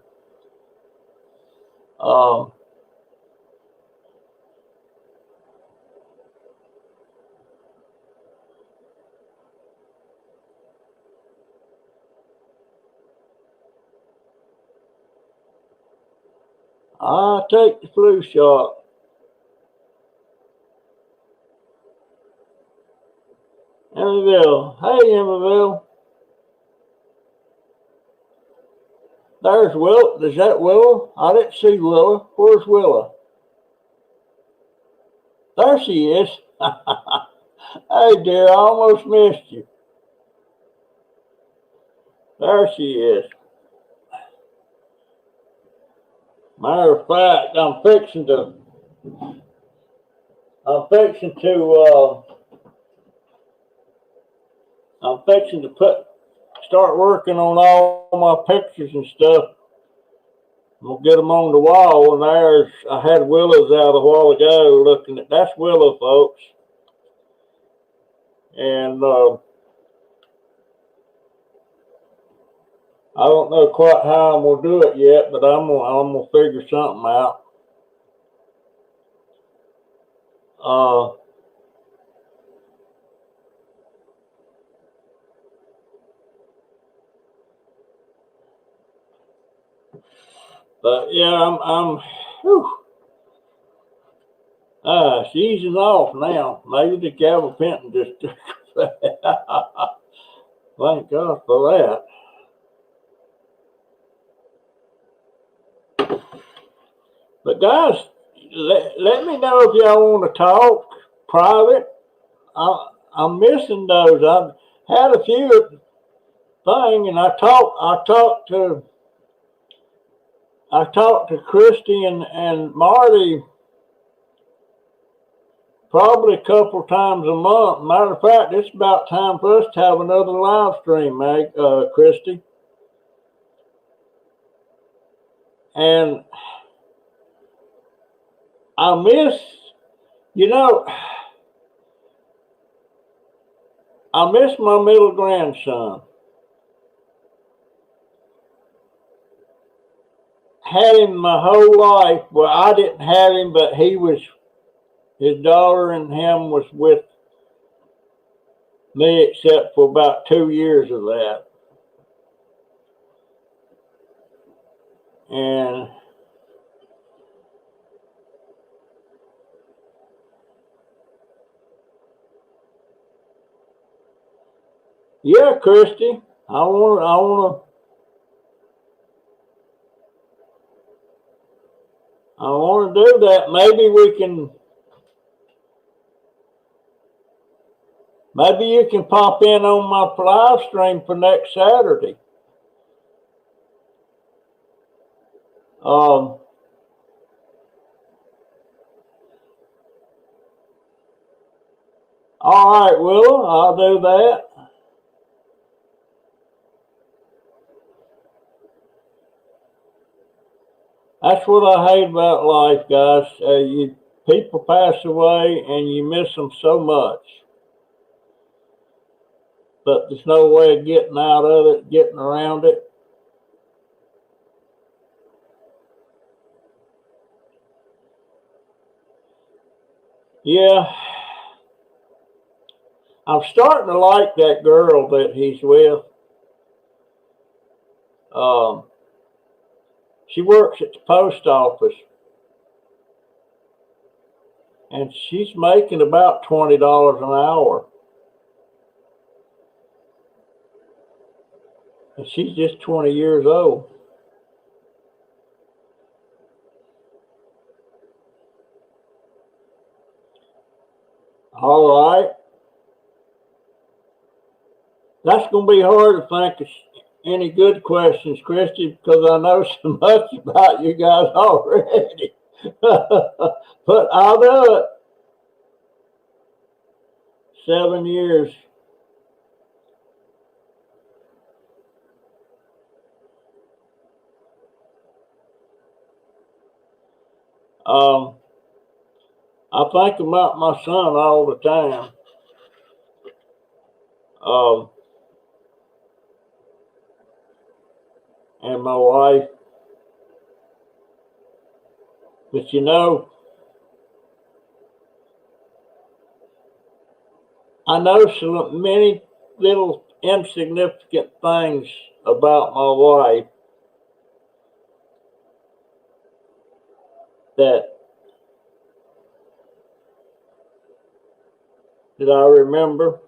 Um, I take the flu shot. Emeryville. Hey, Emeryville. There's Will. Is that Willa? I didn't see Willa. Where's Willa? There she is. Hey, dear, I almost missed you. There she is. Matter of fact, I'm fixing to start working on all my pictures and stuff. I'm gonna get them on the wall, and I had Willa's out a while ago looking at, that's Willa, folks. And I don't know quite how I'm gonna do it yet, but I'm gonna figure something out. But yeah, she's off now. Maybe the gabapentin just took that. Thank God for that. But guys, let me know if y'all want to talk private. I'm missing those. I've had a few thing, and I talked to I talk to Christy and Marty probably a couple times a month. Matter of fact, it's about time for us to have another live stream, Meg, Christy. And I miss, you know, I miss my middle grandson. Had him my whole life. Well, I didn't have him, but his daughter and him was with me except for about 2 years of that. And yeah, Christy, I want to do that. Maybe you can pop in on my live stream for next Saturday. All right, Willa, I'll do that. That's what I hate about life, guys. People pass away and you miss them so much. But there's no way of getting out of it, getting around it. Yeah. I'm starting to like that girl that he's with. She works at the post office. And she's making about $20 an hour. And she's just 20 years old. All right. That's going to be hard to think of any good questions, Christy, because I know so much about you guys already. But I'll do it. 7 years. I think about my son all the time. And my wife. But you know, I know so many little insignificant things about my wife that I remember.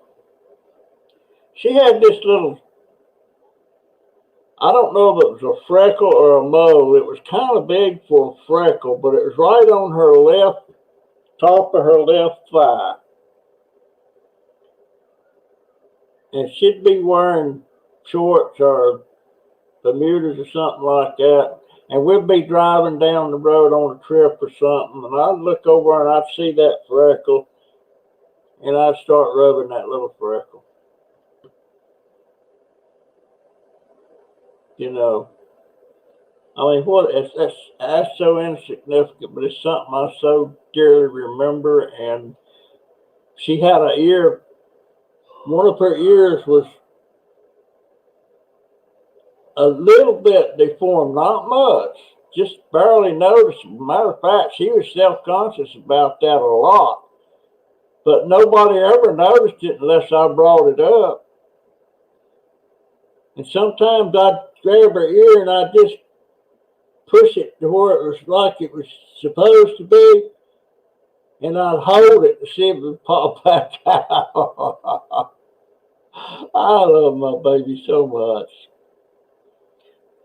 She had this little, I don't know if it was a freckle or a mole. It was kind of big for a freckle, but it was right on her left, top of her left thigh. And she'd be wearing shorts or Bermudas or something like that. And we'd be driving down the road on a trip or something. And I'd look over and I'd see that freckle. And I'd start rubbing that little freckle. You know, I mean, that's so insignificant, but it's something I so dearly remember. And she had an ear, one of her ears was a little bit deformed, not much, just barely noticeable. Matter of fact, she was self-conscious about that a lot, but nobody ever noticed it unless I brought it up. And sometimes I'd grab her ear and I'd just push it to where it was like it was supposed to be, and I'd hold it to see if it would pop back out. I love my baby so much.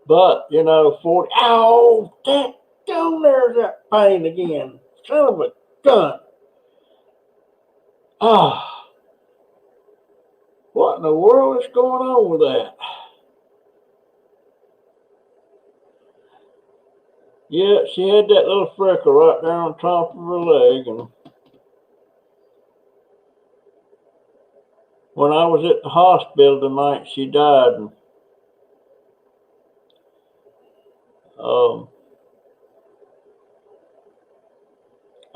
But, you know, 40, ow, there's that pain again. Son of a gun. Ah, what in the world is going on with that? Yeah, she had that little freckle right there on top of her leg, and when I was at the hospital the night she died, and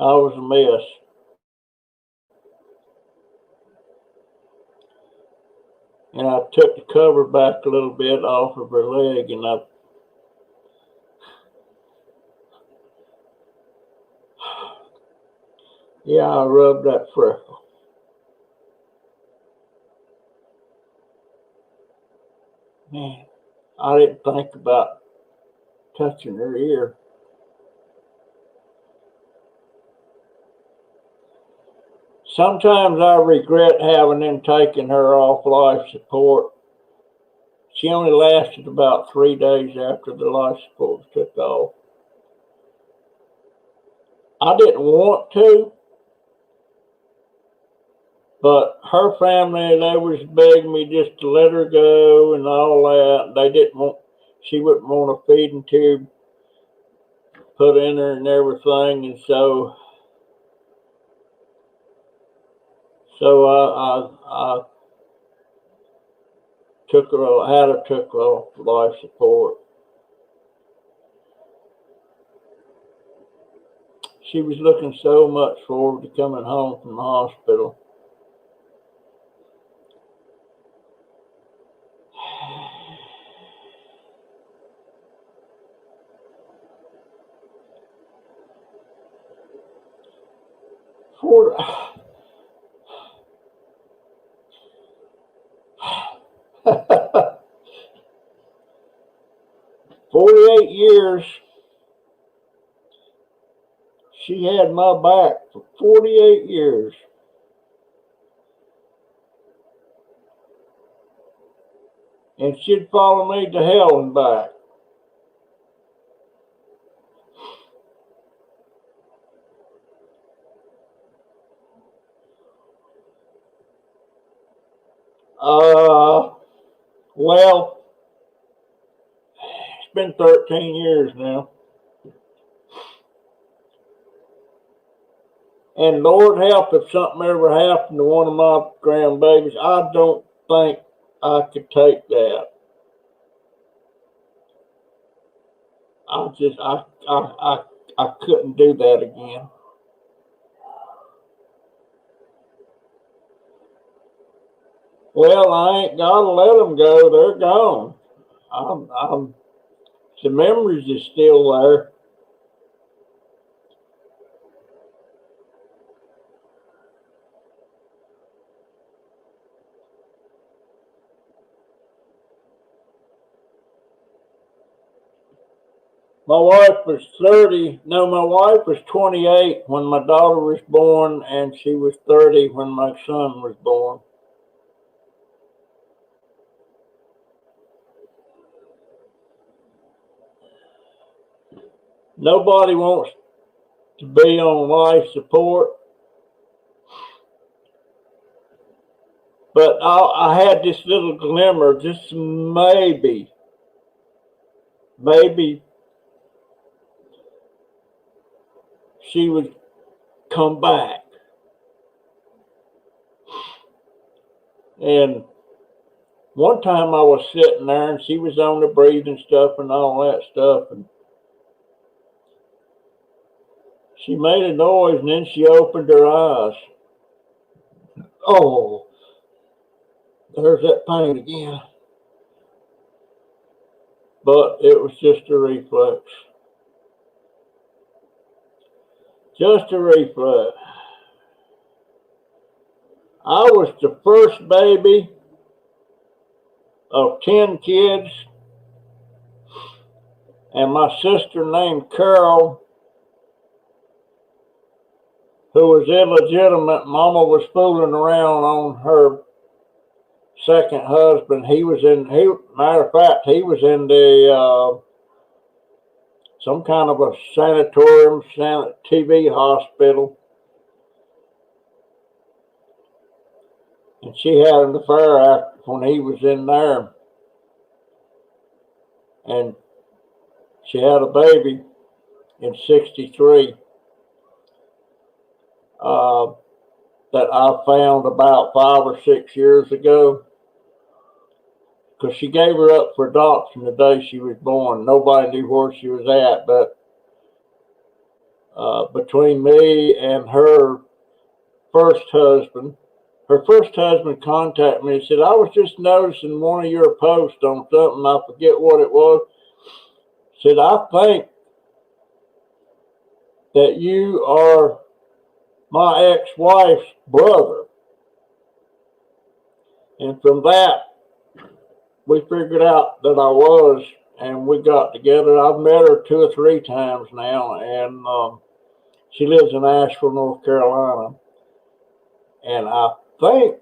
I was a mess. And I took the cover back a little bit off of her leg, and I rubbed that freckle. Man, I didn't think about touching her ear. Sometimes I regret having them taken her off life support. She only lasted about 3 days after the life support was took off. I didn't want to, but her family, they was begging me just to let her go and all that. They didn't want, she wouldn't want a feeding tube put in her and everything, and so I took her, had her took her off life support. She was looking so much forward to coming home from the hospital. For 48 years, she had my back for 48 years. And she'd follow me to hell and back. Well, it's been 13 years now. And Lord help if something ever happened to one of my grandbabies. I don't think I could take that. I couldn't do that again. Well, I ain't gotta let them go. They're gone. The memories is still there. My wife was 30. No, my wife was 28 when my daughter was born, and she was 30 when my son was born. Nobody wants to be on life support, but I had this little glimmer, just maybe she would come back. And one time I was sitting there and she was on the breathing stuff and all that stuff, and she made a noise and then she opened her eyes. Oh, there's that pain again. But it was just a reflex. Just a reflex. I was the first baby of 10 kids, and my sister named Carol, who was illegitimate. Mama was fooling around on her second husband. Matter of fact, he was in the some kind of a sanatorium, TV hospital, and she had an affair when he was in there, and she had a baby in 63 that I found about 5 or 6 years ago. Because she gave her up for adoption the day she was born. Nobody knew where she was at, but between me and her first husband contacted me and said, I was just noticing one of your posts on something, I forget what it was. Said, I think that you are my ex-wife's brother. And from that, we figured out that I was, and we got together. I've met her 2 or 3 times now, and she lives in Asheville, North Carolina. And I think,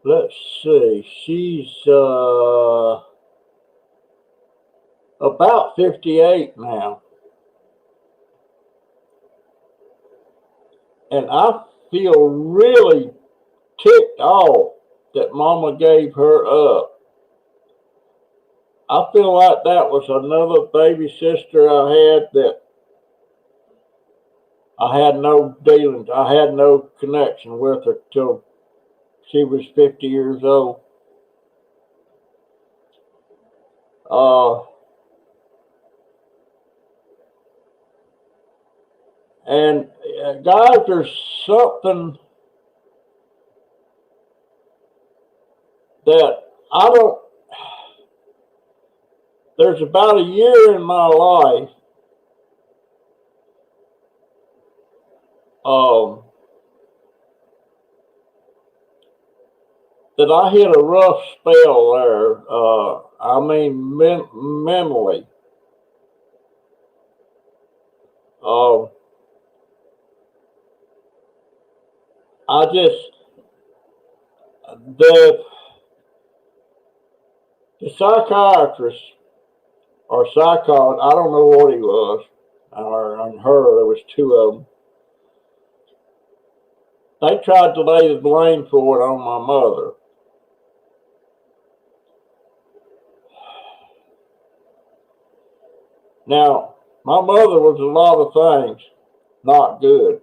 let's see, she's about 58 now. And I feel really ticked off that Mama gave her up. I feel like that was another baby sister I had that I had no dealings, I had no connection with her till she was 50 years old. And guys, there's something that I don't, there's about a year in my life that I hit a rough spell there. I mean, mentally. I just, the psychiatrist or psychologist, I don't know what he was, or her, there was 2 of them. They tried to lay the blame for it on my mother. Now, my mother was a lot of things not good.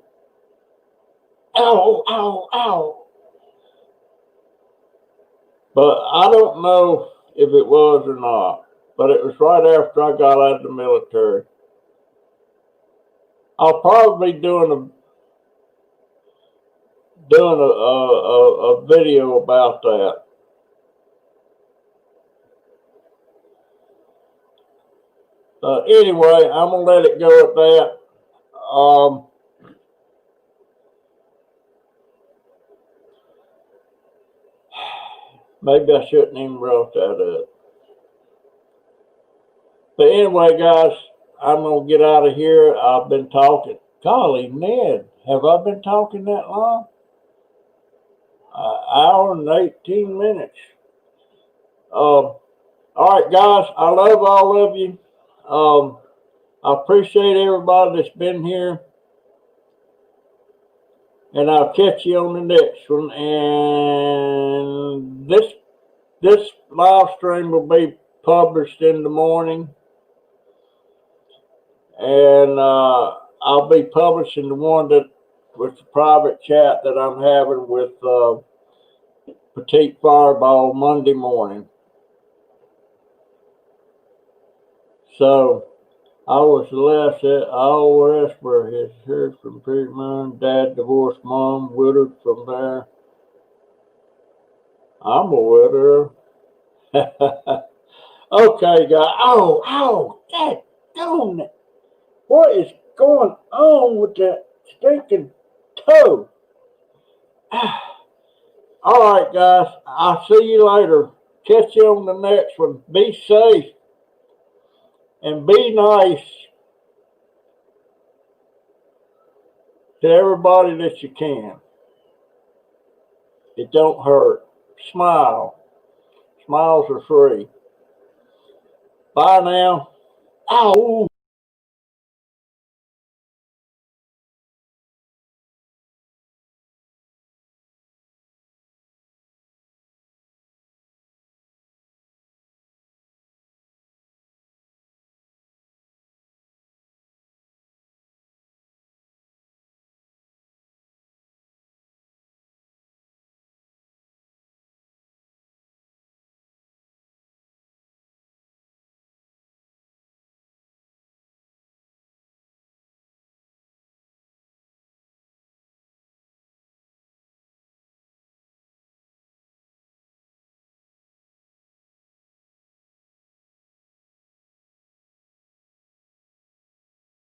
Ow, ow, ow. But I don't know if it was or not. But it was right after I got out of the military. I'll probably be doing a video about that. Anyway, I'm gonna let it go at that. Maybe I shouldn't even wrote that up. But anyway, guys, I'm gonna get out of here. I've been talking. Golly, Ned, have I been talking that long? Hour and 18 minutes. All right, guys, I love all of you. I appreciate everybody that's been here. And I'll catch you on the next one. And this live stream will be published in the morning. And I'll be publishing the one that with the private chat that I'm having with Petite Fireball Monday morning. So I was left at all rest where his heard from pretty mom, dad divorced mom, widowed from there. I'm a widower. Okay, guys. Oh, that darn it. What is going on with that stinking toe? All right, guys. I'll see you later. Catch you on the next one. Be safe and be nice to everybody that you can. It don't hurt. Smile. Smiles are free. Bye now. Ow.